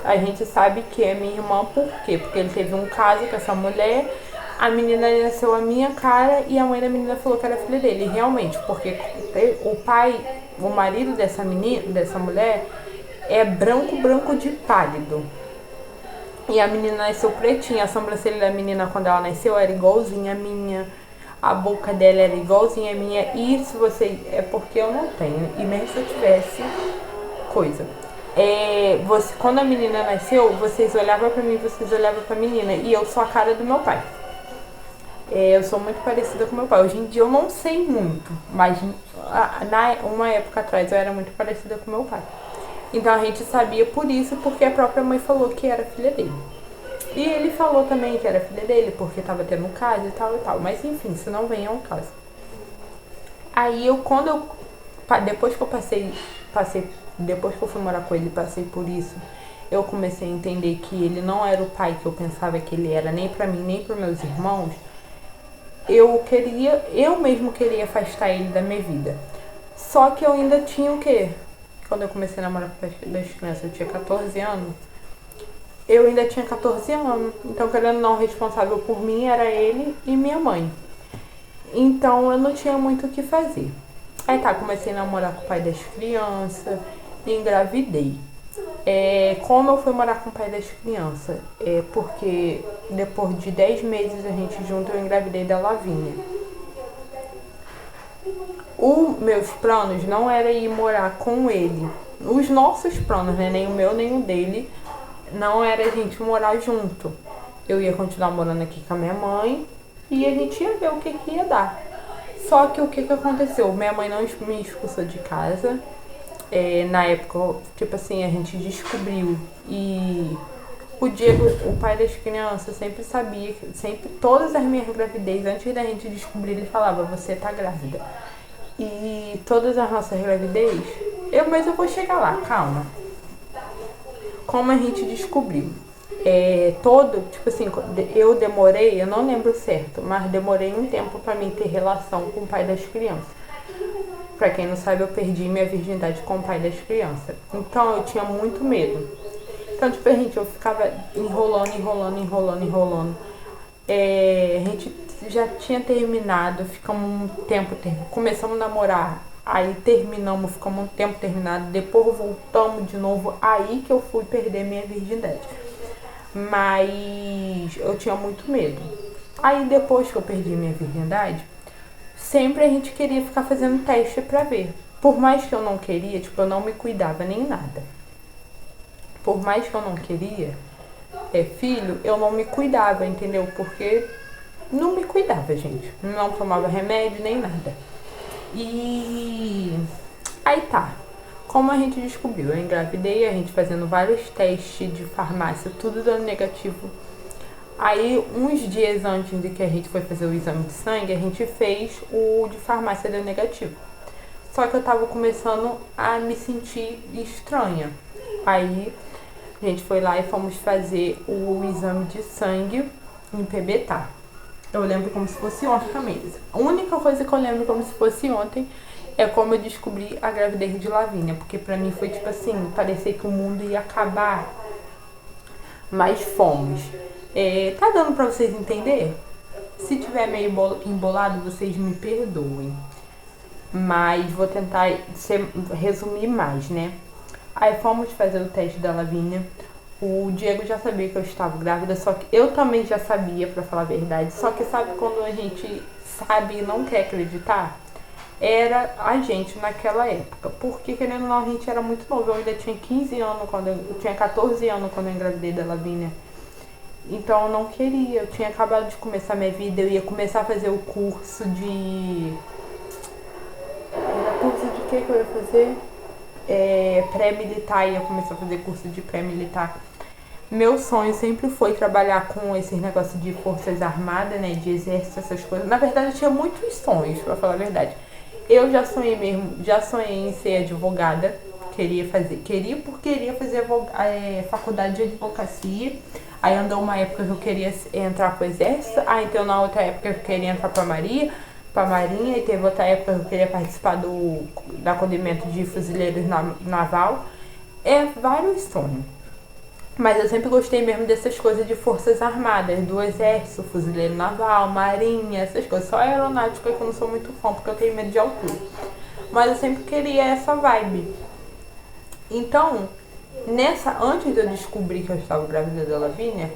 A gente sabe que é minha irmã por quê? Porque ele teve um caso com essa mulher, a menina nasceu a minha cara e a mãe da menina falou que era filha dele. E realmente, porque o pai, o marido dessa menina, dessa mulher, é branco de pálido. E a menina nasceu pretinha, a sobrancelha da menina quando ela nasceu era igualzinha a minha. A boca dela era igualzinha a minha. E se você... É porque eu não tenho. E mesmo se eu tivesse coisa. Quando a menina nasceu, vocês olhavam pra mim, vocês olhavam pra menina. E eu sou a cara do meu pai. Eu sou muito parecida com meu pai. Hoje em dia eu não sei muito. Mas uma época atrás eu era muito parecida com meu pai. Então a gente sabia por isso, porque a própria mãe falou que era filha dele. E ele falou também que era filha dele, porque tava tendo um caso e tal e tal. Mas enfim, se não vem é um caso. Aí depois que eu depois que eu fui morar com ele, passei por isso, eu comecei a entender que ele não era o pai que eu pensava que ele era, nem pra mim, nem pros meus irmãos. Eu mesmo queria afastar ele da minha vida. Só que eu ainda tinha o quê? Quando eu comecei a namorar com as crianças, eu tinha 14 anos. Eu ainda tinha 14 anos. Então, querendo ou não, o responsável por mim era ele e minha mãe. Então, eu não tinha muito o que fazer. Aí tá, comecei a namorar com o pai das crianças e engravidei. Como eu fui morar com o pai das crianças? Porque depois de 10 meses a gente junto, eu engravidei da Lavínia. Os meus planos não era ir morar com ele. Os nossos planos, né? Nem o meu, nem o dele, não era a gente morar junto. Eu ia continuar morando aqui com a minha mãe e a gente ia ver o que ia dar. Só que o que aconteceu? Minha mãe não me expulsou de casa. Na época, tipo assim, a gente descobriu. E o Diego, o pai das crianças, sempre sabia, sempre, todas as minhas gravidez, antes da gente descobrir, ele falava, você tá grávida. E todas as nossas gravidez, mas eu vou chegar lá, calma. Como a gente descobriu? Tipo assim, eu demorei, eu não lembro certo, mas demorei um tempo pra mim ter relação com o pai das crianças. Pra quem não sabe, eu perdi minha virgindade com o pai das crianças. Então eu tinha muito medo. Então, tipo, eu ficava enrolando. A gente já tinha terminado, ficamos um tempo, começamos a namorar, aí terminamos, ficamos um tempo terminado, depois voltamos de novo, aí que eu fui perder minha virgindade. Mas eu tinha muito medo. Aí depois que eu perdi minha virgindade, sempre a gente queria ficar fazendo teste pra ver. Por mais que eu não queria, tipo, eu não me cuidava nem nada. Por mais que eu não queria filho, eu não me cuidava, entendeu? Porque não me cuidava, gente. Não tomava remédio, nem nada. E aí tá. Como a gente descobriu? Eu engravidei, a gente fazendo vários testes de farmácia, tudo dando negativo. Aí, uns dias antes de que a gente foi fazer o exame de sangue, a gente fez o de farmácia, deu negativo. Só que eu tava começando a me sentir estranha. Aí, a gente foi lá e fomos fazer o exame de sangue em PBTA. Eu lembro como se fosse ontem também. A única coisa que eu lembro como se fosse ontem é como eu descobri a gravidez de Lavínia. Porque pra mim foi tipo assim, parecia que o mundo ia acabar. Mas fomos. Tá dando pra vocês entenderem? Se tiver meio embolado, vocês me perdoem. Mas vou tentar resumir mais, né? Aí fomos fazer o teste da Lavínia. O Diego já sabia que eu estava grávida, só que eu também já sabia, pra falar a verdade. Só que sabe quando a gente sabe e não quer acreditar? Era a gente naquela época. Porque, querendo ou não, a gente era muito novo. Eu ainda tinha 15 anos, eu tinha 14 anos quando eu engravidei da Lavínia. Então eu não queria. Eu tinha acabado de começar minha vida, eu ia começar a fazer o curso de... Era curso de que eu ia fazer? Pré-militar, ia começar a fazer curso de pré-militar. Meu sonho sempre foi trabalhar com esses negócios de forças armadas, né, de exército, essas coisas. Na verdade, eu tinha muitos sonhos, pra falar a verdade. Eu já sonhei mesmo, já sonhei em ser advogada. Queria fazer faculdade de advocacia. Aí andou uma época que eu queria entrar pro exército. Aí então na outra época eu queria entrar pra Marinha. E teve outra época que eu queria participar do acolhimento de fuzileiros naval. Vários sonhos. Mas eu sempre gostei mesmo dessas coisas de forças armadas, do exército, fuzileiro naval, marinha, essas coisas. Só aeronáutica que eu não sou muito fã, porque eu tenho medo de altura. Mas eu sempre queria essa vibe. Então, antes de eu descobrir que eu estava grávida da Lavínia,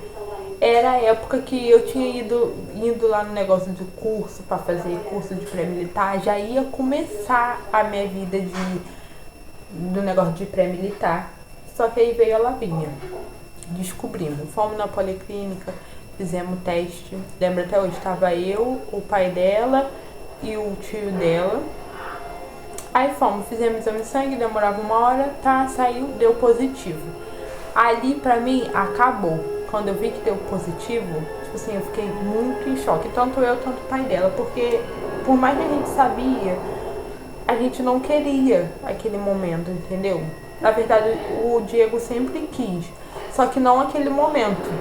era a época que eu tinha indo lá no negócio de curso, para fazer curso de pré-militar. Já ia começar a minha vida do negócio de pré-militar. Só que aí veio a Lavínia. Descobrimos. Fomos na policlínica, fizemos teste. Lembra até hoje, estava eu, o pai dela e o tio dela. Aí fomos, fizemos exame de sangue, demorava 1 hora, tá, saiu, deu positivo. Ali pra mim acabou. Quando eu vi que deu positivo, tipo assim, eu fiquei muito em choque. Tanto eu, tanto o pai dela, porque por mais que a gente sabia, a gente não queria aquele momento, entendeu? Na verdade, o Diego sempre quis, só que não aquele momento.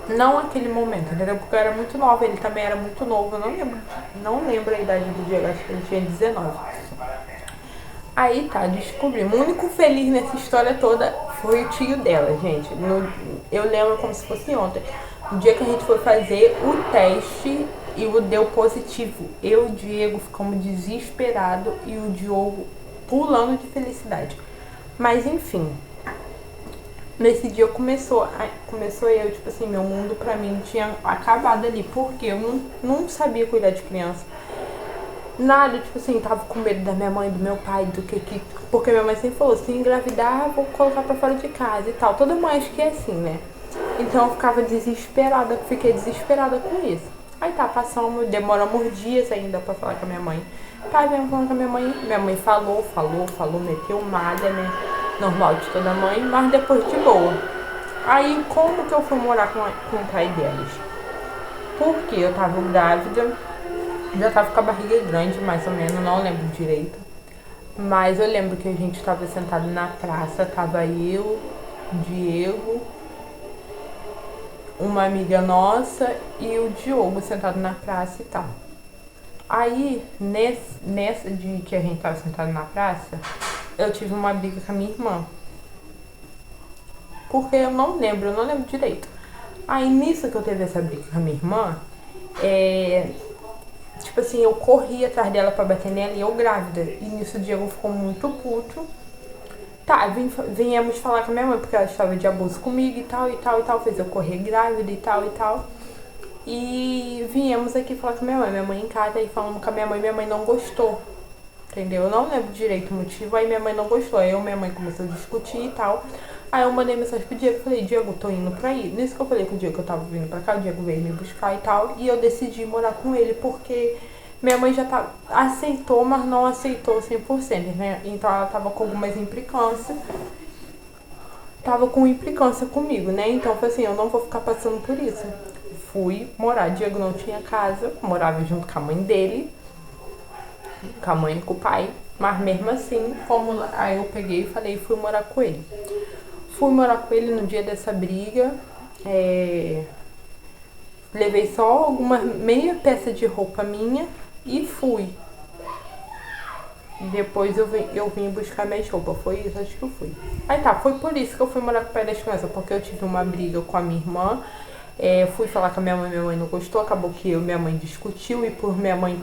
Não aquele momento, entendeu? Porque eu era muito nova, ele também era muito novo, eu não lembro a idade do Diego, acho que ele tinha 19. Aí tá, descobrimos. O único feliz nessa história toda foi o tio dela, gente. Eu lembro como se fosse ontem. O dia que a gente foi fazer o teste e deu positivo. Eu e o Diego ficamos desesperados e o Diogo pulando de felicidade. Mas enfim, nesse dia começou eu, tipo assim, meu mundo pra mim tinha acabado ali, porque eu não sabia cuidar de criança. Nada, tipo assim, tava com medo da minha mãe, do meu pai, porque minha mãe sempre falou, se engravidar, vou colocar pra fora de casa e tal. Toda mãe acho que é assim, né? Então eu ficava desesperada, fiquei desesperada com isso. Aí tá, passamos, demoramos dias ainda pra falar com a minha mãe. Tá, vendo falando com a minha mãe falou, meteu malha, né? Normal de toda mãe, mas depois de boa. Aí como que eu fui morar com o pai delas? Porque eu tava grávida, já tava com a barriga grande, mais ou menos, não lembro direito. Mas eu lembro que a gente tava sentado na praça, tava eu, Diego, uma amiga nossa e o Diogo sentado na praça e tal. Aí, nessa de que a gente tava sentado na praça, eu tive uma briga com a minha irmã. Porque eu não lembro direito. Aí, nisso que eu teve essa briga com a minha irmã, tipo assim, eu corri atrás dela pra bater nela e eu grávida. E nisso o Diego ficou muito puto. Tá, viemos falar com a minha mãe porque ela estava de abuso comigo e tal, fez eu correr grávida e tal. E viemos aqui falar com a minha mãe em casa, e falando com a minha mãe não gostou, entendeu? Eu não lembro direito o motivo, aí minha mãe não gostou, aí minha mãe começou a discutir e tal. Aí eu mandei mensagem pro Diego, falei, Diego, tô indo pra ir. Nisso que eu falei com o Diego que eu tava vindo pra cá, o Diego veio me buscar e tal, e eu decidi morar com ele porque minha mãe já aceitou, mas não aceitou 100%, né? Então ela tava com algumas implicâncias. Tava com implicância comigo, né? Então foi assim, eu não vou ficar passando por isso. Fui morar, Diego não tinha casa, morava junto com a mãe dele, com a mãe e com o pai. Mas mesmo assim, aí eu peguei e falei, fui morar com ele. Fui morar com ele no dia dessa briga. Levei só alguma meia peça de roupa minha e fui. Depois eu vim buscar minhas roupas. Foi isso, acho que eu fui. Aí tá, foi por isso que eu fui morar com o pai das crianças. Porque eu tive uma briga com a minha irmã. Fui falar com a minha mãe não gostou. Acabou que eu e minha mãe discutiu. E por minha mãe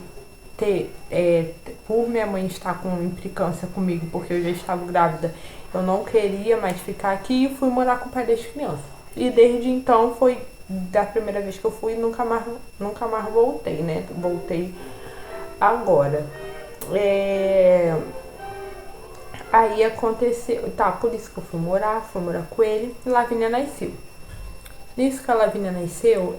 por minha mãe estar com implicância comigo, porque eu já estava grávida, eu não queria mais ficar aqui e fui morar com o pai das crianças. E desde então foi da primeira vez que eu fui, nunca mais voltei, né? Voltei agora. Aí aconteceu, tá, por isso que eu fui morar com ele, e Lavínia nasceu. Nisso que a Lavínia nasceu,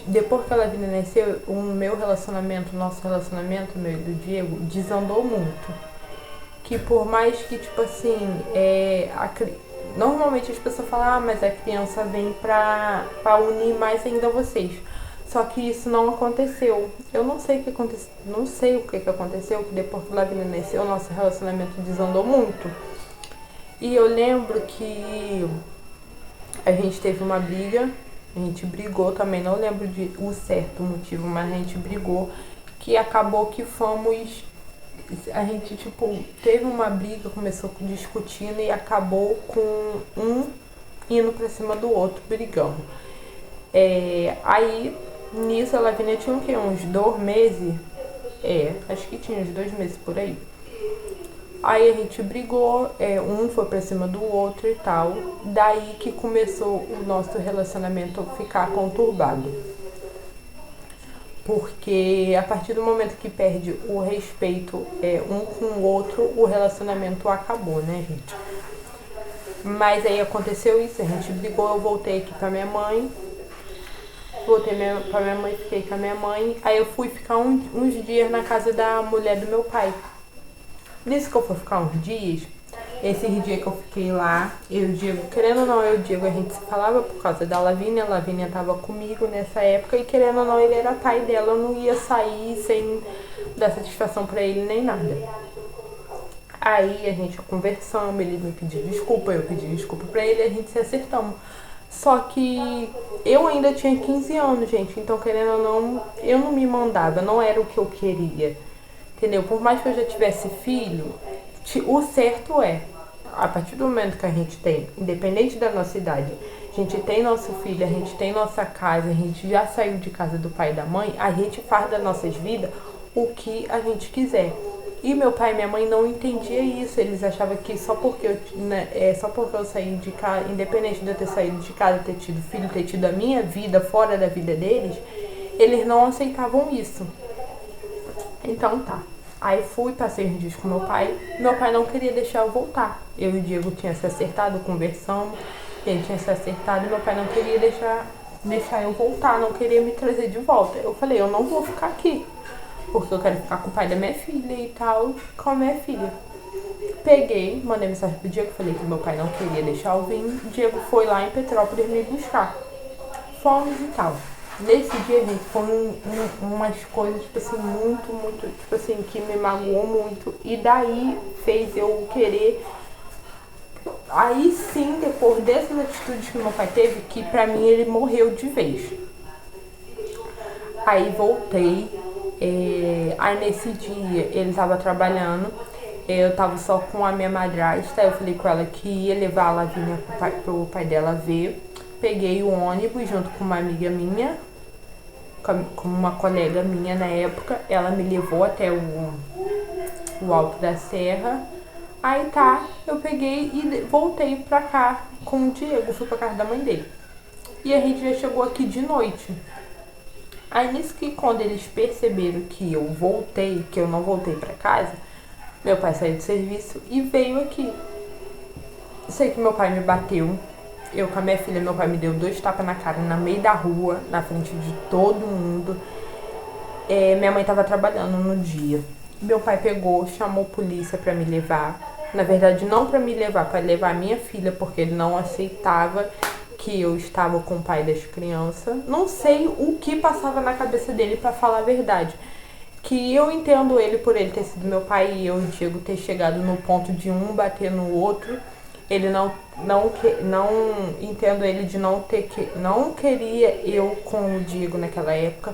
depois que a Lavínia nasceu, o nosso relacionamento, meu e do Diego, desandou muito. Que por mais que, tipo assim, normalmente as pessoas falam, mas a criança vem pra unir mais ainda vocês. Só que isso não aconteceu. Eu não sei o que aconteceu, que depois que a Lavínia nasceu, o nosso relacionamento desandou muito. E eu lembro que a gente teve uma briga, a gente brigou também, não lembro o certo motivo, mas a gente brigou, que acabou que a gente, tipo, teve uma briga, começou discutindo e acabou com um indo pra cima do outro, brigando. Aí, nisso, a Lavínia tinha o quê? Uns 2 meses? Acho que tinha uns 2 meses por aí. Aí a gente brigou, um foi pra cima do outro e tal. Daí que começou o nosso relacionamento ficar conturbado. Porque a partir do momento que perde o respeito um com o outro, o relacionamento acabou, né, gente? Mas aí aconteceu isso, a gente brigou, eu voltei aqui pra minha mãe. Pra minha mãe, fiquei com a minha mãe. Aí eu fui ficar uns dias na casa da mulher do meu pai. Nisso que eu fui ficar uns dias, esses dias que eu fiquei lá, eu e o Diego, querendo ou não, eu e o Diego, a gente se falava por causa da Lavínia. A Lavínia tava comigo nessa época e querendo ou não, ele era pai dela, eu não ia sair sem dar satisfação pra ele nem nada. Aí a gente conversamos, ele me pediu desculpa, eu pedi desculpa pra ele, a gente se acertamos. Só que eu ainda tinha 15 anos, gente, então querendo ou não, eu não me mandava, não era o que eu queria. Entendeu? Por mais que eu já tivesse filho, o certo a partir do momento que a gente tem, independente da nossa idade, a gente tem nosso filho, a gente tem nossa casa, a gente já saiu de casa do pai e da mãe, a gente faz das nossas vidas o que a gente quiser. E meu pai e minha mãe não entendiam isso, eles achavam que só porque eu saí de casa, independente de eu ter saído de casa, ter tido filho, ter tido a minha vida fora da vida deles, eles não aceitavam isso. Então tá. Aí fui, passei uns dias com meu pai. Meu pai não queria deixar eu voltar. Eu e o Diego tinha se acertado, conversamos. Ele tinha se acertado e meu pai não queria deixar eu voltar, não queria me trazer de volta. Eu falei, eu não vou ficar aqui, porque eu quero ficar com o pai da minha filha e tal, com a minha filha. Peguei, mandei mensagem pro Diego, falei que meu pai não queria deixar eu vir. O Diego foi lá em Petrópolis me buscar. Fomos e tal. Nesse dia, gente, foram umas coisas, tipo assim, muito, tipo assim, que me magoou muito. E daí fez eu querer. Aí sim, depois dessas atitudes que meu pai teve, que pra mim ele morreu de vez. Aí voltei. Aí nesse dia ele tava trabalhando. Eu tava só com a minha madrasta. Eu falei com ela que ia levar a Lavínia pro pai dela ver. Peguei o ônibus junto com uma amiga minha, com uma colega minha na época. Ela me levou até o Alto da Serra. Aí tá, eu peguei e voltei pra cá com o Diego, fui pra casa da mãe dele. E a gente já chegou aqui de noite. Aí nisso que quando eles perceberam que eu voltei, que eu não voltei pra casa, meu pai saiu do serviço e veio aqui. Sei que meu pai me bateu. Eu com a minha filha, meu pai me deu 2 tapas na cara, no meio da rua, na frente de todo mundo. Minha mãe tava trabalhando no dia. Meu pai pegou, chamou a polícia pra me levar. Na verdade, não pra me levar, pra levar a minha filha, porque ele não aceitava que eu estava com o pai das crianças. Não sei o que passava na cabeça dele, pra falar a verdade. que eu entendo ele por ele ter sido meu pai e eu e o Diego ter chegado no ponto de um bater no outro. Ele não entendo ele de não queria eu com o Diego naquela época.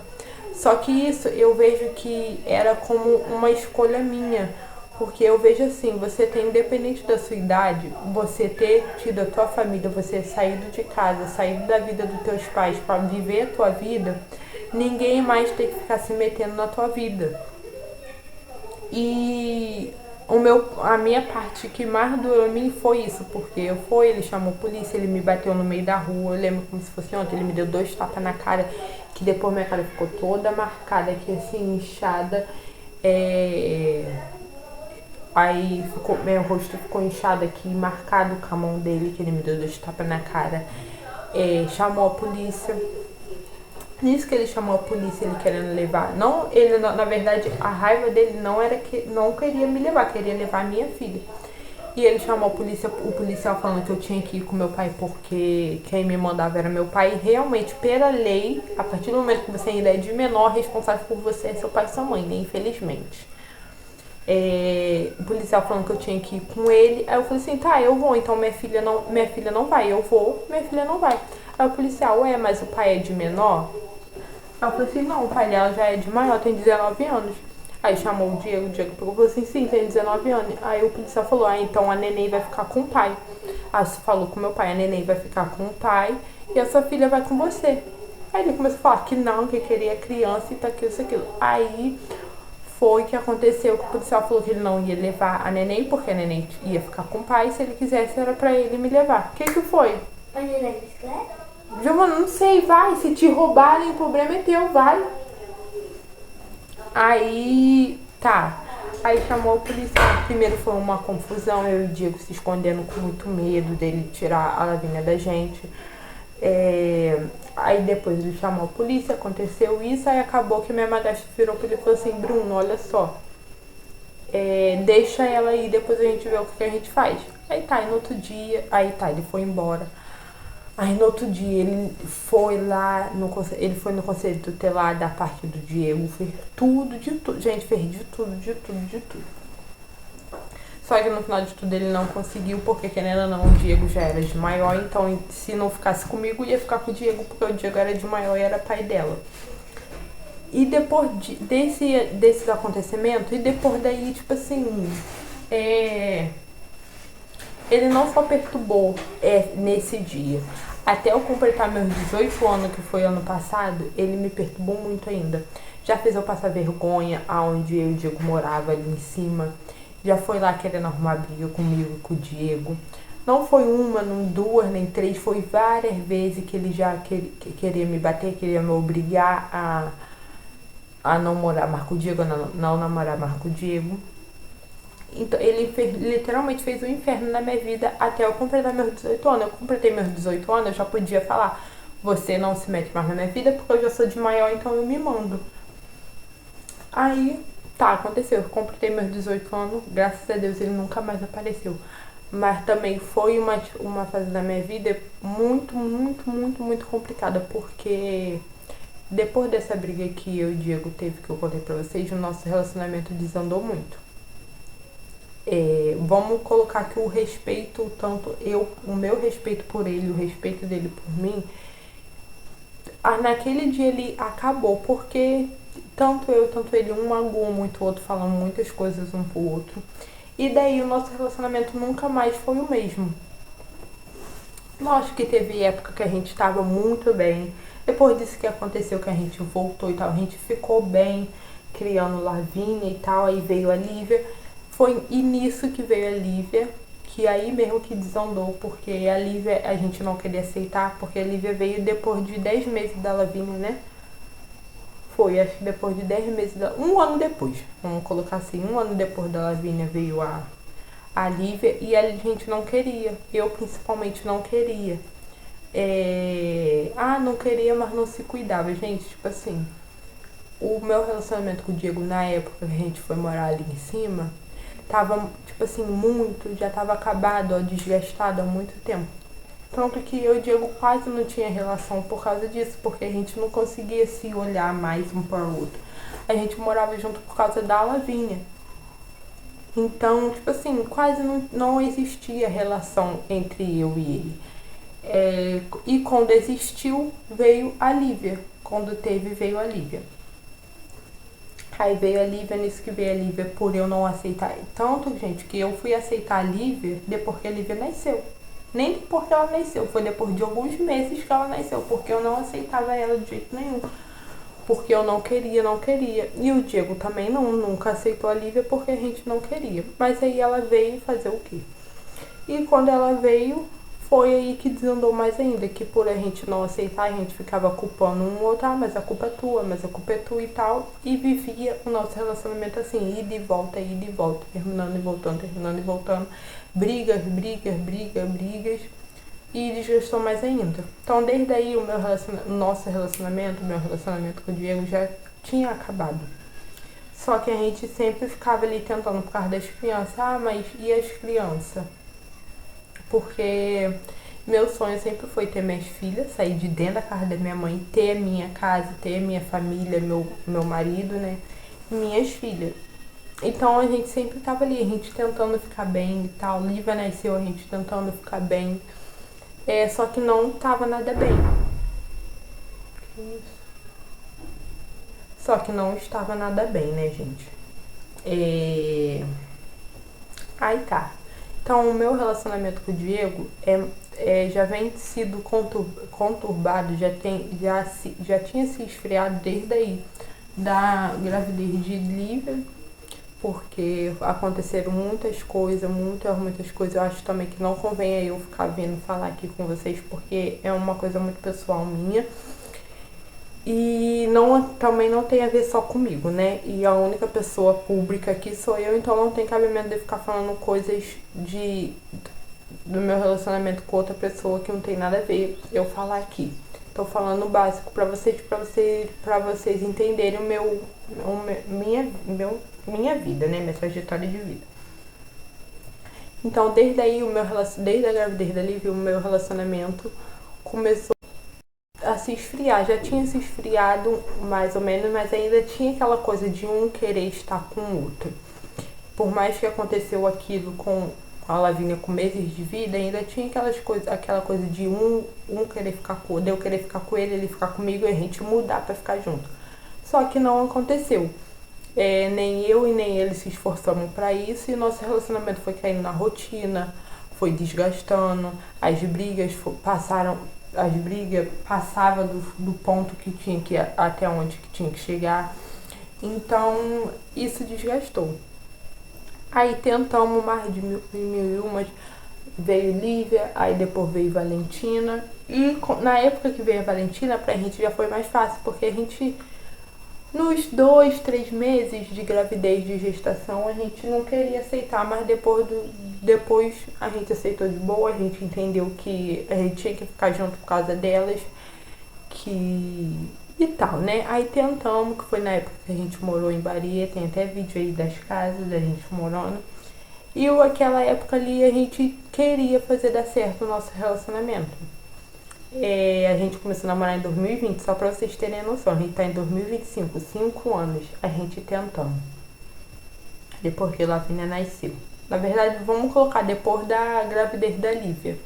Só que isso eu vejo que era como uma escolha minha. Porque eu vejo assim, você tem, independente da sua idade, você ter tido a tua família, você saído de casa, saído da vida dos teus pais para viver a tua vida, ninguém mais tem que ficar se metendo na tua vida. E a minha parte que mais doeu em mim foi isso, porque ele chamou a polícia, ele me bateu no meio da rua, eu lembro como se fosse ontem, ele me deu 2 tapas na cara, que depois minha cara ficou toda marcada aqui, assim, inchada. Aí meu rosto ficou inchado aqui, marcado com a mão dele, que ele me deu 2 tapas na cara. Chamou a polícia. Nisso que ele chamou a polícia, ele querendo levar. Não, ele, na verdade, a raiva dele não era que não queria me levar, queria levar a minha filha. E ele chamou a polícia, o policial falando que eu tinha que ir com meu pai porque quem me mandava era meu pai. E realmente, pela lei, a partir do momento que você ainda é de menor, responsável por você é seu pai e sua mãe, né? Infelizmente. O policial falando que eu tinha que ir com ele. Aí eu falei assim, tá, eu vou, então minha filha não vai, eu vou, minha filha não vai. Aí o policial, mas o pai é de menor? Aí eu falei assim, não, o pai dela já é de maior, tem 19 anos. Aí chamou o Diego pegou e falou assim, sim, tem 19 anos. Aí o policial falou, então a neném vai ficar com o pai. Aí você falou com meu pai, a neném vai ficar com o pai e a sua filha vai com você. Aí ele começou a falar que não, que queria criança e tá aquilo, isso, aquilo. Aí foi que aconteceu que o policial falou que ele não ia levar a neném, porque a neném ia ficar com o pai, se ele quisesse era pra ele me levar. O que foi? A neném bicicleta? Giovana, não sei, vai. Se te roubarem, o problema é teu, vai. Aí, tá. Aí chamou o policial. Primeiro foi uma confusão, eu e o Diego se escondendo com muito medo dele tirar a Lavínia da gente. Aí depois ele chamou a polícia, aconteceu isso, aí acabou que minha madrasta virou pra ele e falou assim, Bruno, olha só, deixa ela aí, depois a gente vê o que a gente faz. Aí tá, e no outro dia, ele foi embora. Aí no outro dia ele foi lá, ele foi no conselho tutelar da parte do Diego, fez tudo, de tudo, gente, fez de tudo. Só que no final de tudo ele não conseguiu, porque querendo ou não, o Diego já era de maior, então se não ficasse comigo, ia ficar com o Diego, porque o Diego era de maior e era pai dela. E depois desses acontecimentos, e depois daí, tipo assim, ele não só perturbou nesse dia. Até eu completar meus 18 anos, que foi ano passado, ele me perturbou muito ainda. Já fez eu passar vergonha aonde eu e o Diego morava ali em cima. Já foi lá querendo arrumar briga comigo e com o Diego. Não foi uma, não 2, nem 3, foi várias vezes que ele já queria me bater, queria me obrigar a não morar mais com o Diego, não namorar mais com o Diego. Então, ele literalmente fez um inferno na minha vida até eu completar meus 18 anos. Eu completei meus 18 anos, eu já podia falar, você não se mete mais na minha vida porque eu já sou de maior, então eu me mando. Aí, tá, aconteceu, eu completei meus 18 anos, graças a Deus ele nunca mais apareceu. Mas também foi uma fase da minha vida muito complicada, porque depois dessa briga que eu e o Diego teve, que eu contei pra vocês, o nosso relacionamento desandou muito. Vamos colocar que o respeito, o meu respeito por ele, o respeito dele por mim, naquele dia ele acabou, porque tanto eu, tanto ele, um magoou muito o outro, falando muitas coisas um pro outro. E daí o nosso relacionamento nunca mais foi o mesmo. Lógico que teve época que a gente tava muito bem. Depois disso que aconteceu, que a gente voltou e tal, a gente ficou bem, criando Lavínia e tal, aí veio a Lívia. Foi nisso que veio a Lívia, que aí mesmo que desandou, porque a Lívia a gente não queria aceitar, porque a Lívia veio depois de 10 meses da Lavínia, né? Foi, acho que depois de 10 meses, um ano depois, vamos colocar assim, um ano depois da Lavínia veio a Lívia e a gente não queria, eu principalmente não queria. Não queria, mas não se cuidava, gente, tipo assim, o meu relacionamento com o Diego na época que a gente foi morar ali em cima, tava, tipo assim, já tava acabado, desgastado há muito tempo. Tanto que eu e o Diego quase não tinha relação por causa disso, porque a gente não conseguia se olhar mais um para o outro. A gente morava junto por causa da Lavínia. Então, tipo assim, quase não existia relação entre eu e ele. E quando existiu, veio a Lívia. Quando teve, veio a Lívia. Aí veio a Lívia, nisso que veio a Lívia, por eu não aceitar. Tanto, gente, que eu fui aceitar a Lívia depois que a Lívia nasceu. Nem depois que ela nasceu, foi depois de alguns meses que ela nasceu, porque eu não aceitava ela de jeito nenhum. Porque eu não queria. E o Diego também nunca aceitou a Lívia porque a gente não queria. Mas aí ela veio fazer o quê? E quando ela veio, foi aí que desandou mais ainda, que por a gente não aceitar, a gente ficava culpando um outro, mas a culpa é tua, mas a culpa é tua e tal, e vivia o nosso relacionamento assim, ida e volta, terminando e voltando, brigas, e desgastou mais ainda. Então, desde aí, nosso relacionamento, meu relacionamento com o Diego já tinha acabado. Só que a gente sempre ficava ali tentando por causa das crianças. Mas e as crianças? Porque meu sonho sempre foi ter minhas filhas, sair de dentro da casa da minha mãe, ter a minha casa, ter a minha família, meu marido, né? E minhas filhas. Então a gente sempre tava ali, a gente tentando ficar bem e tal. Lívia nasceu, a gente tentando ficar bem. Só que não tava nada bem. Só que não estava nada bem, né, gente? Aí tá. Então, o meu relacionamento com o Diego já vem sido conturbado, já tinha se esfriado desde aí da gravidez de Lívia, porque aconteceram muitas coisas. Eu acho também que não convém eu ficar vindo falar aqui com vocês, porque é uma coisa muito pessoal minha. E também não tem a ver só comigo, né? E a única pessoa pública aqui sou eu, então não tem cabimento de ficar falando coisas do meu relacionamento com outra pessoa que não tem nada a ver eu falar aqui. Tô falando o básico pra vocês entenderem minha vida, né? Minha trajetória de vida. Então, desde a gravidez da Lívia, o meu relacionamento começou a se esfriar. Já tinha se esfriado mais ou menos, mas ainda tinha aquela coisa de um querer estar com o outro. Por mais que aconteceu aquilo com a Lavínia com meses de vida, ainda tinha aquela coisa de um querer ficar de eu querer ficar com ele ficar comigo e a gente mudar pra ficar junto. Só que não aconteceu. Nem eu e nem ele se esforçamos para isso, e nosso relacionamento foi caindo na rotina, foi desgastando, as brigas passavam do ponto que tinha que até onde que tinha que chegar. Então isso desgastou. Aí tentamos mais de mil e umas, veio Lívia, aí depois veio Valentina, e na época que veio a Valentina pra gente já foi mais fácil, porque a gente nos 2, 3 meses de gravidez, de gestação, a gente não queria aceitar, mas depois a gente aceitou de boa, a gente entendeu que a gente tinha que ficar junto por causa delas, e tal, né? Aí tentamos, que foi na época que a gente morou em Bahia, tem até vídeo aí das casas, da gente morando. E aquela época ali a gente queria fazer dar certo o nosso relacionamento. A gente começou a namorar em 2020, só pra vocês terem noção. A gente tá em 2025, 5 anos a gente tentando. Depois que a Lavínia nasceu. Na verdade, vamos colocar depois da gravidez da Lívia.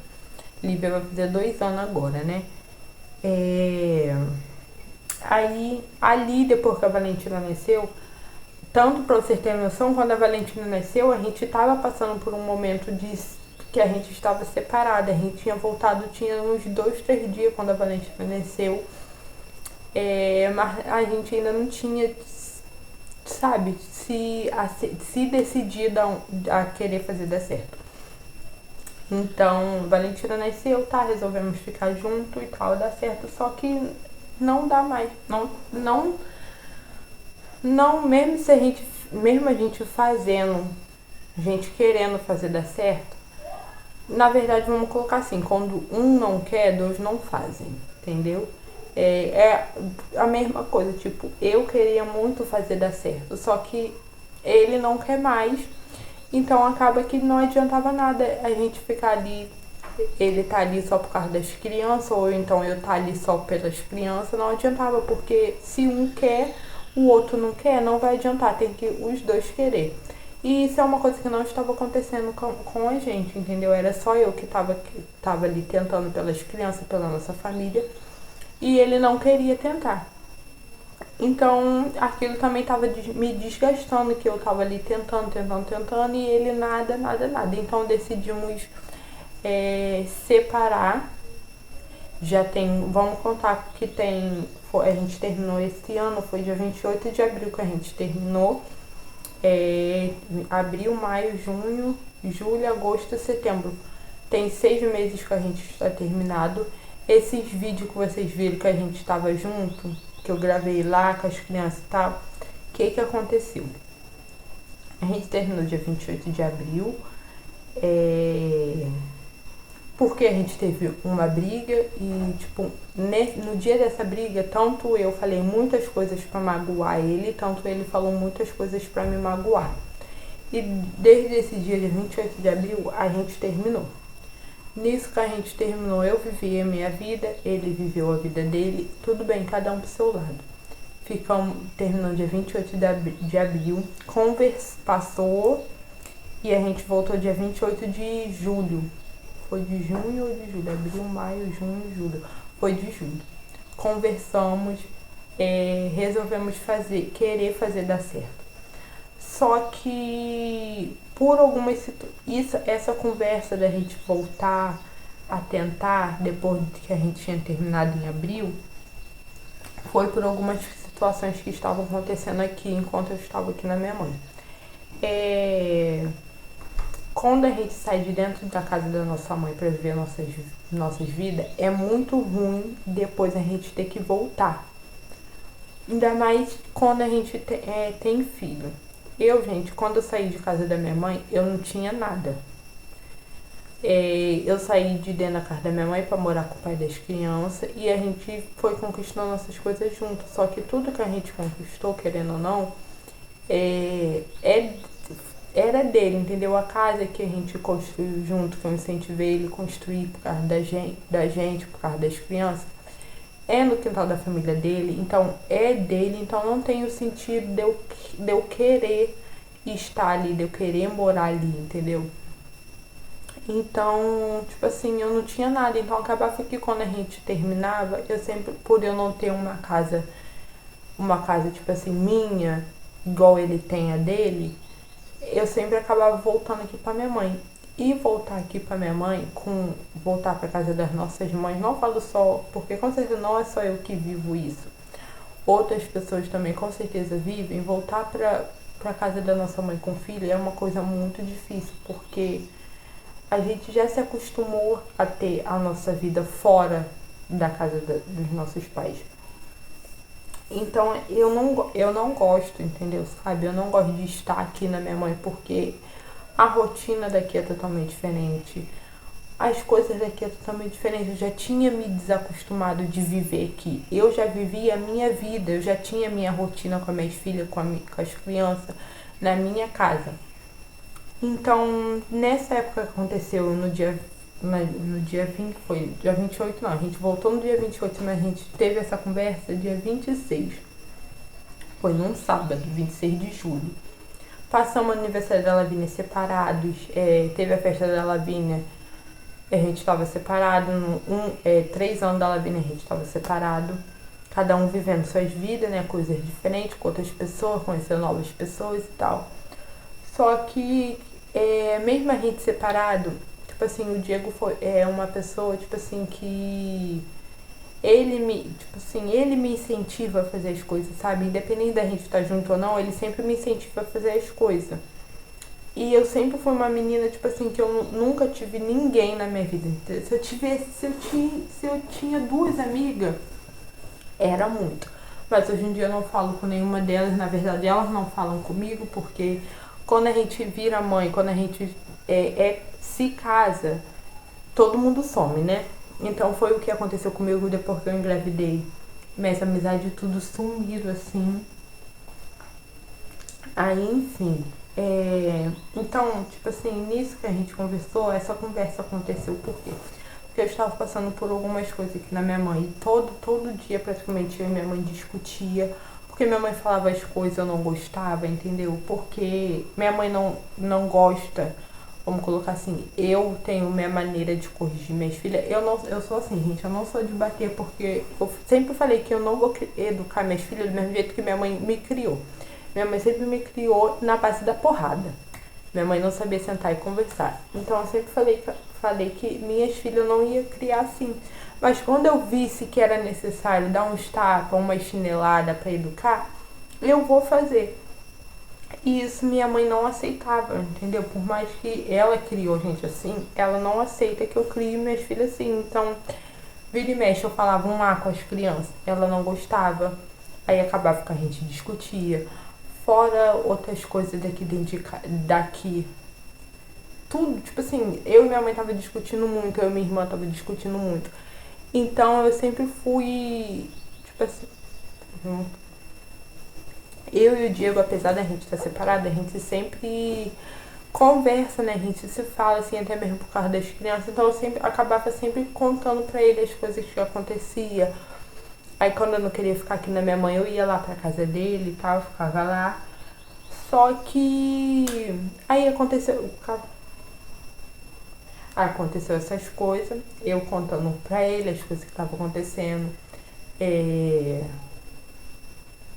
Lívia vai fazer 2 anos agora, né? Aí, ali, depois que a Valentina nasceu, tanto pra vocês terem noção, quando a Valentina nasceu, a gente tava passando por um momento que a gente estava separada. A gente tinha voltado, tinha uns 2, 3 dias quando a Valentina nasceu. Mas a gente ainda não tinha, sabe, se decidido a querer fazer dar certo. Então, Valentina nasceu, tá, resolvemos ficar junto e tal, dar certo, só que não dá mais. Não, mesmo a gente fazendo, a gente querendo fazer dar certo, na verdade, vamos colocar assim, quando um não quer, 2 não fazem, entendeu? É a mesma coisa, tipo, eu queria muito fazer dar certo, só que ele não quer mais, então acaba que não adiantava nada a gente ficar ali ele tá ali só por causa das crianças, ou então eu tá ali só pelas crianças, não adiantava, porque se um quer, o outro não quer, não vai adiantar, tem que os dois querer. E isso é uma coisa que não estava acontecendo com a gente, entendeu? Era só eu que tava ali tentando pelas crianças, pela nossa família, e ele não queria tentar. Então, aquilo também estava me desgastando, que eu estava ali tentando, e ele nada. Então, decidimos separar. Já tem, vamos contar que a gente terminou esse ano, foi dia 28 de abril que a gente terminou. Abril, maio, junho, julho, agosto, setembro. Tem 6 meses que a gente está terminado. Esses vídeos que vocês viram que a gente estava junto, que eu gravei lá com as crianças e tal, o que aconteceu? A gente terminou dia 28 de abril, porque a gente teve uma briga e, tipo, no dia dessa briga, tanto eu falei muitas coisas pra magoar ele, tanto ele falou muitas coisas pra me magoar. E desde esse dia de 28 de abril, a gente terminou. Nisso que a gente terminou, eu vivi a minha vida, ele viveu a vida dele, tudo bem, cada um pro seu lado. Terminou dia 28 de abril, passou e a gente voltou dia 28 de julho. Foi de junho ou de julho? Abril, maio, junho, julho. Foi de julho. Conversamos, resolvemos querer fazer dar certo. Só que por algumas situações, essa conversa da gente voltar a tentar, depois que a gente tinha terminado em abril, foi por algumas situações que estavam acontecendo aqui enquanto eu estava aqui na minha mãe. Quando a gente sai de dentro da casa da nossa mãe para viver nossas vidas, é muito ruim depois a gente ter que voltar. Ainda mais quando a gente tem filho. Gente, quando eu saí de casa da minha mãe, eu não tinha nada. Eu saí de dentro da casa da minha mãe para morar com o pai das crianças e a gente foi conquistando nossas coisas juntos. Só que tudo que a gente conquistou, querendo ou não, era dele, entendeu? A casa que a gente construiu junto, que eu incentivei ele a construir por causa da gente, por causa das crianças, é no quintal da família dele, então é dele, então não tem o sentido de eu querer estar ali, de eu querer morar ali, entendeu? Então, tipo assim, eu não tinha nada, então acabava que quando a gente terminava, eu sempre, por eu não ter uma casa, tipo assim, minha, igual ele tem a dele, eu sempre acabava voltando aqui pra minha mãe. E voltar aqui pra minha mãe, voltar pra casa das nossas mães, não falo só, porque com certeza não é só eu que vivo isso. Outras pessoas também com certeza vivem. Voltar pra casa da nossa mãe com filho é uma coisa muito difícil, porque a gente já se acostumou a ter a nossa vida fora da casa dos nossos pais. Então eu não gosto, entendeu? Sabe? Eu não gosto de estar aqui na minha mãe porque a rotina daqui é totalmente diferente. As coisas daqui é totalmente diferente. Eu já tinha me desacostumado de viver aqui. Eu já vivi a minha vida. Eu já tinha minha rotina com as minhas filhas, com as crianças, na minha casa. Então, nessa época que aconteceu no dia 20, foi dia 28, não. A gente voltou no dia 28, mas a gente teve essa conversa dia 26. Foi num sábado, 26 de julho. Passamos o aniversário da Lavínia separados, teve a festa da Lavínia, a gente estava separado, 3 anos da Lavínia a gente estava separado, cada um vivendo suas vidas, né, coisas diferentes, com outras pessoas, conhecendo novas pessoas e tal. Só que, mesmo a gente separado, tipo assim, o Diego é uma pessoa, tipo assim, que ele me incentiva a fazer as coisas, sabe? Independente da gente estar junto ou não, ele sempre me incentiva a fazer as coisas. E eu sempre fui uma menina, tipo assim, que eu nunca tive ninguém na minha vida. Se eu tinha 2 amigas, era muito. Mas hoje em dia eu não falo com nenhuma delas, na verdade elas não falam comigo, porque quando a gente vira mãe, quando a gente se casa, todo mundo some, né? Então foi o que aconteceu comigo depois que eu engravidei. Minhas amizades tudo sumiram assim. Aí, enfim, Então, tipo assim, nisso que a gente conversou, essa conversa aconteceu por quê? Porque eu estava passando por algumas coisas aqui na minha mãe. E todo dia, praticamente, eu e minha mãe discutia. Porque minha mãe falava as coisas eu não gostava, entendeu? Porque minha mãe não gosta, vamos colocar assim, eu tenho minha maneira de corrigir minhas filhas. Eu sou assim, gente, eu não sou de bater, porque eu sempre falei que eu não vou educar minhas filhas do mesmo jeito que minha mãe me criou. Minha mãe sempre me criou na base da porrada. Minha mãe não sabia sentar e conversar. Então eu sempre falei que minhas filhas eu não ia criar assim. Mas quando eu visse que era necessário dar uns tapas, uma chinelada para educar, eu vou fazer. E isso minha mãe não aceitava, entendeu? Por mais que ela criou gente assim, ela não aceita que eu crie minhas filhas assim. Então, vira e mexe, eu falava um com as crianças, ela não gostava. Aí acabava que a gente discutia. Fora outras coisas daqui dentro daqui. Tudo, tipo assim, eu e minha mãe tava discutindo muito, eu e minha irmã tava discutindo muito. Então eu sempre fui, tipo assim, eu e o Diego, apesar da gente estar separada, a gente sempre conversa, né? A gente se fala, assim, até mesmo por causa das crianças. Então eu sempre acabava sempre contando pra ele as coisas que acontecia. Aí quando eu não queria ficar aqui na minha mãe, eu ia lá pra casa dele e tal, ficava lá. Só que aí aconteceu essas coisas, eu contando pra ele as coisas que estavam acontecendo.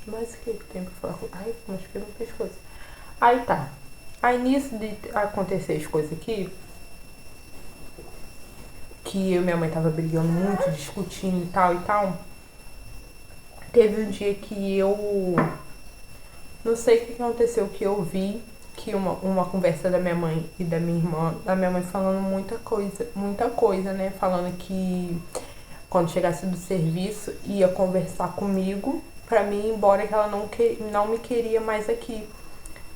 Mas o que tem pra falar? Ai, mas que não fez coisa. Aí tá. Aí nisso de acontecer as coisas aqui, que eu e minha mãe tava brigando muito, discutindo e tal, teve um dia que eu não sei o que aconteceu, que eu vi que uma conversa da minha mãe e da minha irmã, da minha mãe falando muita coisa, né? Falando que quando chegasse do serviço ia conversar comigo pra mim ir embora, que ela não me queria mais aqui.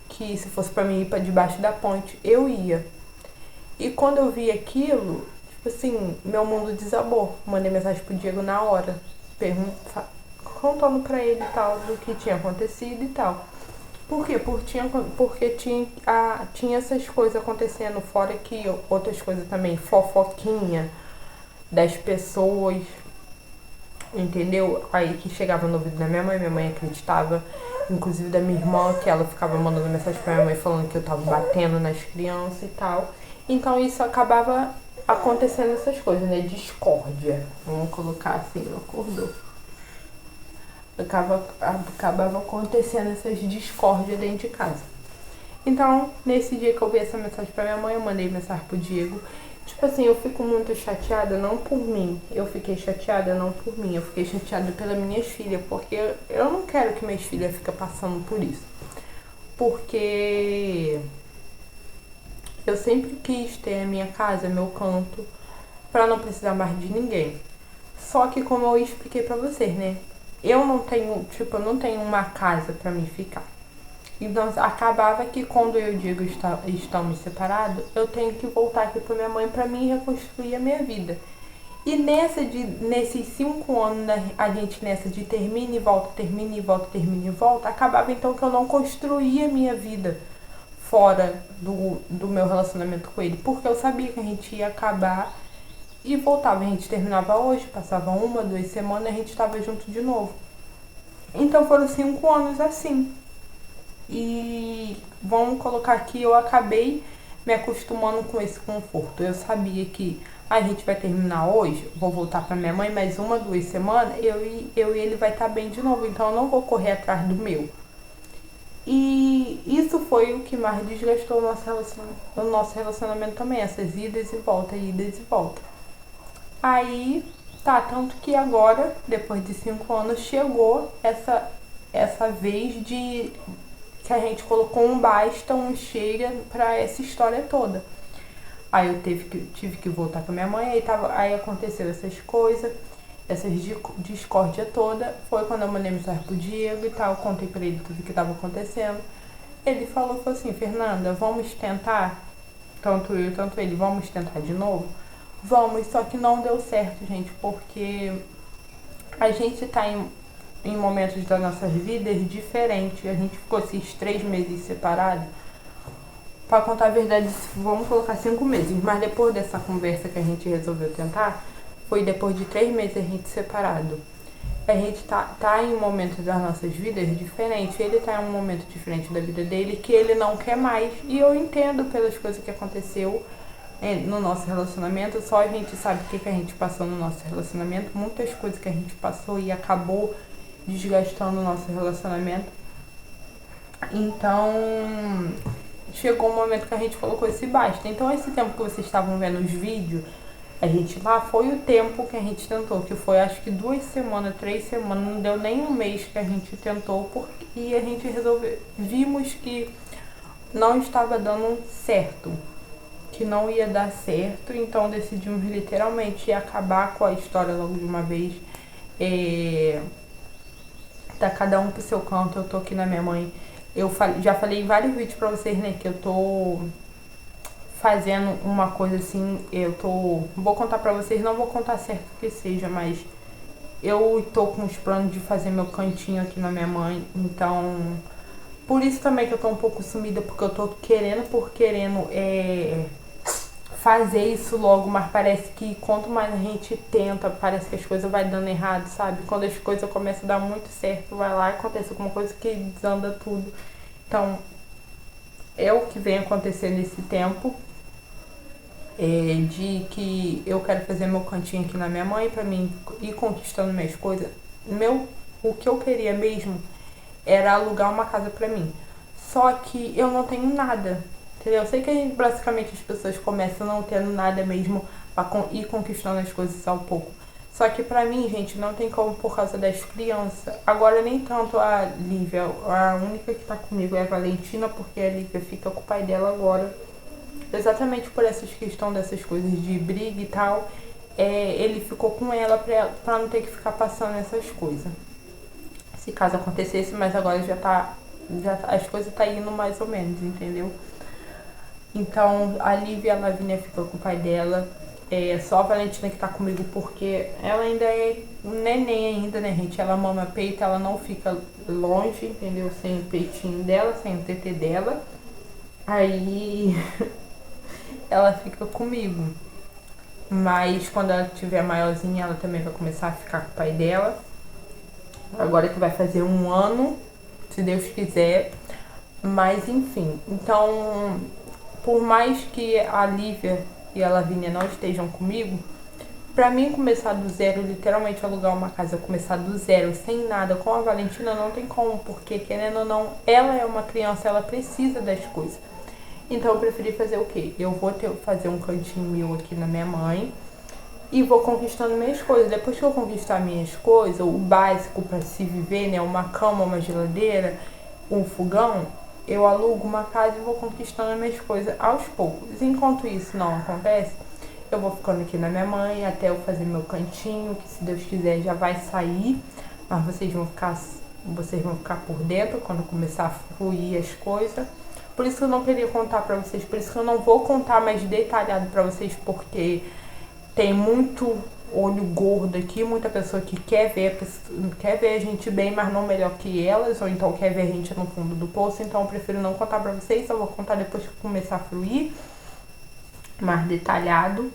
Que se fosse pra mim ir pra debaixo da ponte, eu ia. E quando eu vi aquilo, tipo assim, meu mundo desabou. Mandei mensagem pro Diego na hora, contando pra ele e tal do que tinha acontecido e tal. Por quê? Porque tinha essas coisas acontecendo, fora que outras coisas também, fofoquinha das pessoas, entendeu? Aí que chegava no ouvido da minha mãe acreditava, inclusive da minha irmã, que ela ficava mandando mensagem pra minha mãe falando que eu tava batendo nas crianças e tal. Então isso acabava acontecendo essas coisas, né? Discórdia, vamos colocar assim, acordou. Acabava acontecendo essas discórdias dentro de casa. Então, nesse dia que eu vi essa mensagem pra minha mãe, eu mandei mensagem pro Diego. Tipo assim, eu fico muito chateada, não por mim. Eu fiquei chateada não por mim. Eu fiquei chateada pelas minhas filhas, porque eu não quero que minhas filhas fiquem passando por isso. Porque eu sempre quis ter a minha casa, meu canto, pra não precisar mais de ninguém. Só que como eu expliquei pra vocês, né? Eu não tenho uma casa pra me ficar. Então acabava que quando eu digo estamos separados, eu tenho que voltar aqui pra minha mãe pra mim reconstruir a minha vida. E nesses 5 anos, né, a gente nessa de termina e volta, termina e volta, termina e volta, acabava então que eu não construía a minha vida fora do meu relacionamento com ele. Porque eu sabia que a gente ia acabar e voltava. A gente terminava hoje, passava 1, 2 semanas e a gente estava junto de novo. Então foram 5 anos assim. E vamos colocar aqui, eu acabei me acostumando com esse conforto. Eu sabia que a gente vai terminar hoje, vou voltar pra minha mãe mais 1, 2 semanas, eu e ele vai estar bem de novo. Então eu não vou correr atrás do meu. E isso foi o que mais desgastou o nosso relacionamento também, essas idas e voltas, idas e voltas. Aí, tá, tanto que agora, depois de 5 anos, chegou essa vez de que a gente colocou um basta, um chega pra essa história toda. Aí eu tive que voltar com a minha mãe, aí aconteceu essas coisas, essas discórdia toda. Foi quando eu mandei mensagem pro Diego e tal, contei pra ele tudo que tava acontecendo. Ele falou assim, Fernanda, vamos tentar, tanto eu tanto ele, vamos tentar de novo? Vamos, só que não deu certo, gente, porque a gente tá em momentos das nossas vidas diferentes. A gente ficou esses 3 meses separados pra contar a verdade, vamos colocar 5 meses. Mas depois dessa conversa que a gente resolveu tentar, foi depois de 3 meses a gente separado. A gente tá em um momento das nossas vidas diferente. Ele tá em um momento diferente da vida dele que ele não quer mais. E eu entendo pelas coisas que aconteceu no nosso relacionamento. Só a gente sabe o que a gente passou no nosso relacionamento. Muitas coisas que a gente passou e acabou desgastando o nosso relacionamento. Então, chegou um momento que a gente colocou esse basta. Então, esse tempo que vocês estavam vendo os vídeos, a gente lá foi o tempo que a gente tentou, que foi acho que 2 semanas, 3 semanas, não deu nem um mês que a gente tentou, porque a gente resolveu, vimos que não estava dando certo, que não ia dar certo, então decidimos literalmente acabar com a história logo de uma vez. Tá cada um pro seu canto, eu tô aqui na minha mãe. Já falei em vários vídeos pra vocês, né, que eu tô fazendo uma coisa assim, vou contar pra vocês, não vou contar certo que seja, mas eu tô com os planos de fazer meu cantinho aqui na minha mãe, então por isso também que eu tô um pouco sumida, porque eu tô querendo fazer isso logo, mas parece que quanto mais a gente tenta, parece que as coisas vai dando errado, sabe? Quando as coisas começam a dar muito certo, vai lá e acontece alguma coisa que desanda tudo. Então, é o que vem acontecendo nesse tempo, de que eu quero fazer meu cantinho aqui na minha mãe pra mim ir conquistando minhas coisas. O que eu queria mesmo era alugar uma casa pra mim. Só que eu não tenho nada, entendeu? Eu sei que basicamente as pessoas começam não tendo nada mesmo pra ir conquistando as coisas ao pouco. Só que pra mim, gente, não tem como por causa das crianças. Agora nem tanto a Lívia, a única que tá comigo é a Valentina, porque a Lívia fica com o pai dela agora. Exatamente por essas questões dessas coisas de briga e tal, ele ficou com ela pra não ter que ficar passando essas coisas. Se caso acontecesse, mas agora as coisas tá indo mais ou menos, entendeu? Então a Lívia e a Lavínia ficam com o pai dela. Só a Valentina que tá comigo porque ela ainda é neném ainda, né, gente? Ela mama peito, ela não fica longe, entendeu? Sem o peitinho dela, sem o TT dela. Aí ela fica comigo. Mas quando ela estiver maiorzinha, ela também vai começar a ficar com o pai dela. Agora que vai fazer 1 ano, se Deus quiser. Mas enfim, então, por mais que a Lívia e a Lavínia não estejam comigo, pra mim começar do zero, literalmente alugar uma casa, começar do zero, sem nada, com a Valentina não tem como, porque querendo ou não, ela é uma criança, ela precisa das coisas. Então eu preferi fazer o quê? Eu vou fazer um cantinho meu aqui na minha mãe e vou conquistando minhas coisas. Depois que eu conquistar minhas coisas, o básico para se viver, né? Uma cama, uma geladeira, um fogão, eu alugo uma casa e vou conquistando minhas coisas aos poucos. Enquanto isso não acontece, eu vou ficando aqui na minha mãe até eu fazer meu cantinho, que se Deus quiser já vai sair, mas vocês vão ficar por dentro quando começar a fluir as coisas. Por isso que eu não queria contar pra vocês, por isso que eu não vou contar mais detalhado pra vocês, porque tem muito olho gordo aqui, muita pessoa que quer ver a gente bem, mas não melhor que elas, ou então quer ver a gente no fundo do poço, então eu prefiro não contar pra vocês, só vou contar depois que começar a fluir, mais detalhado.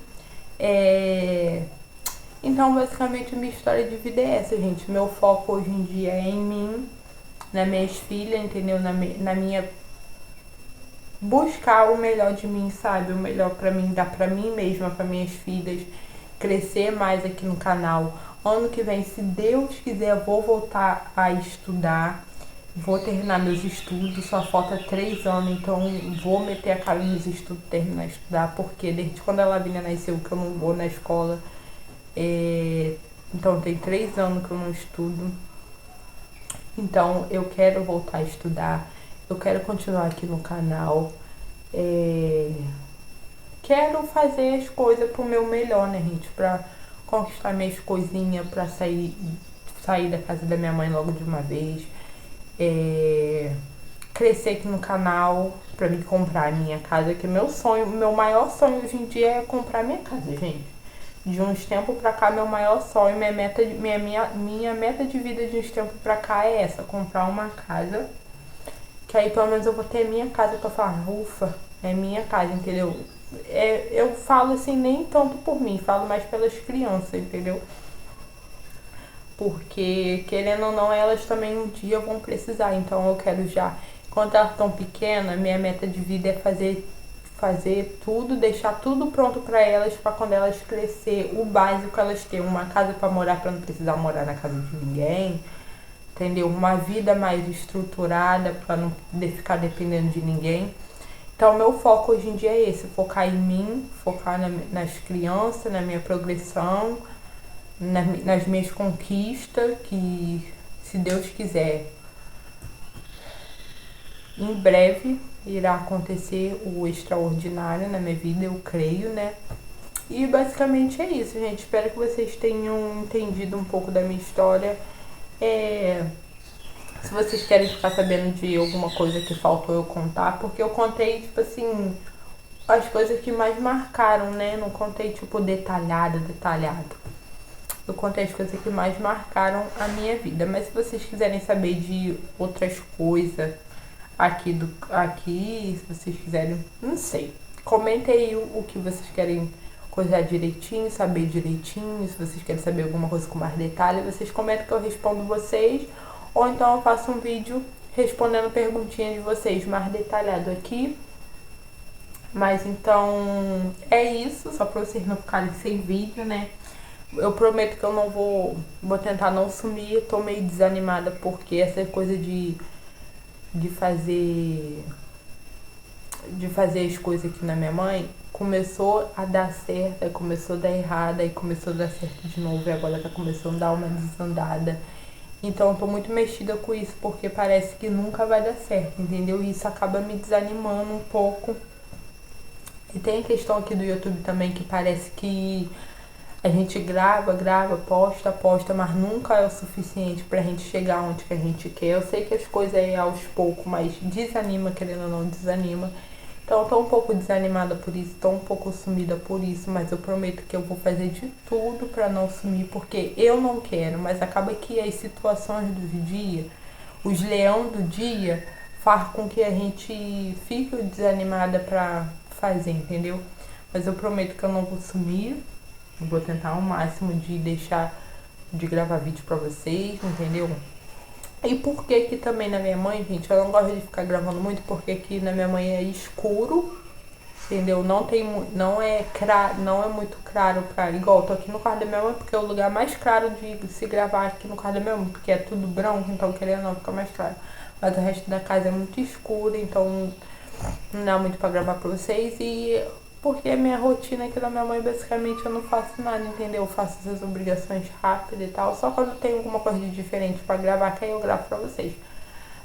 Então, basicamente, minha história de vida é essa, gente. Meu foco hoje em dia é em mim, nas minhas filhas, entendeu? Na minha buscar o melhor de mim, sabe? O melhor pra mim, dar pra mim mesma, pra minhas filhas, crescer mais aqui no canal. Ano que vem, se Deus quiser, eu vou voltar a estudar, vou terminar meus estudos, só falta 3 anos, então vou meter a cara nos estudos, terminar de estudar, porque desde quando a Lavínia nasceu que eu não vou na escola, então tem 3 anos que eu não estudo, então eu quero voltar a estudar. Eu quero continuar aqui no canal. Quero fazer as coisas pro meu melhor, né, gente? Pra conquistar minhas coisinhas, pra sair da casa da minha mãe logo de uma vez. Crescer aqui no canal, pra me comprar a minha casa, que meu maior sonho hoje em dia é comprar minha casa, gente. De uns tempos pra cá, meu maior sonho, minha meta de vida de uns tempos pra cá é essa, comprar uma casa. Que aí pelo menos eu vou ter minha casa pra falar, ufa, É minha casa, entendeu? Eu falo assim, nem tanto por mim, falo mais pelas crianças, entendeu? Porque, querendo ou não, elas também um dia vão precisar. Então eu quero já, enquanto elas estão pequenas, minha meta de vida é fazer tudo, deixar tudo pronto para elas, para quando elas crescer, o básico elas terem uma casa para morar, para não precisar morar na casa de ninguém, entendeu? Uma vida mais estruturada para não ficar dependendo de ninguém. Então, meu foco hoje em dia é esse, focar em mim, focar nas crianças, na minha progressão, nas minhas conquistas, que, se Deus quiser, em breve irá acontecer o extraordinário na minha vida, eu creio, né? E basicamente é isso, gente. Espero que vocês tenham entendido um pouco da minha história. Se vocês querem ficar sabendo de alguma coisa que faltou eu contar, porque eu contei, tipo assim, as coisas que mais marcaram, né? Não contei, tipo, detalhado. Eu contei as coisas que mais marcaram a minha vida. Mas se vocês quiserem saber de outras coisas aqui, se vocês quiserem, não sei. Comentem aí o que vocês querem coisar direitinho, saber direitinho. Se vocês querem saber alguma coisa com mais detalhe, vocês comentam que eu respondo vocês. Ou então eu faço um vídeo respondendo perguntinhas de vocês mais detalhado aqui. Mas então é isso, só pra vocês não ficarem sem vídeo, né? Eu prometo que eu não vou tentar não sumir. Eu tô meio desanimada porque essa coisa de fazer as coisas aqui na minha mãe começou a dar certo, aí começou a dar errado, aí começou a dar certo de novo e agora tá começando a dar uma desandada. Então eu tô muito mexida com isso porque parece que nunca vai dar certo, entendeu? E isso acaba me desanimando um pouco. E tem a questão aqui do YouTube também que parece que a gente grava, posta, mas nunca é o suficiente pra gente chegar onde que a gente quer. Eu sei que as coisas é aos poucos, mas desanima, querendo ou não, desanima. Então eu tô um pouco desanimada por isso, tô um pouco sumida por isso, mas eu prometo que eu vou fazer de tudo pra não sumir, porque eu não quero, mas acaba que as situações do dia, os leão do dia, faz com que a gente fique desanimada pra fazer, entendeu? Mas eu prometo que eu não vou sumir. Eu vou tentar ao máximo de deixar de gravar vídeo pra vocês, entendeu? E por que que também na minha mãe, gente, eu não gosto de ficar gravando muito, porque aqui na minha mãe é escuro, entendeu? Não é muito claro pra... Igual, eu tô aqui no quarto da minha mãe, porque é o lugar mais claro de se gravar aqui no quarto da minha mãe, porque é tudo branco, então querendo não fica mais claro. Mas o resto da casa é muito escuro, então não dá muito pra gravar pra vocês. E porque a minha rotina aqui da minha mãe, basicamente, eu não faço nada, entendeu? Eu faço essas obrigações rápidas e tal. Só quando tem alguma coisa de diferente pra gravar, que aí eu gravo pra vocês.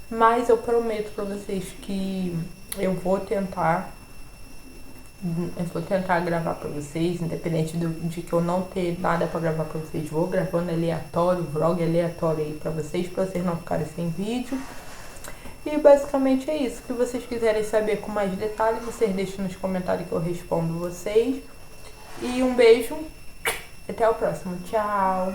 Mas eu prometo pra vocês que eu vou tentar gravar pra vocês, independente de que eu não ter nada pra gravar pra vocês. Vou gravando aleatório, vlog aleatório aí pra vocês não ficarem sem vídeo. E basicamente é isso. Se vocês quiserem saber com mais detalhes, vocês deixam nos comentários que eu respondo vocês. E um beijo. Até o próximo. Tchau.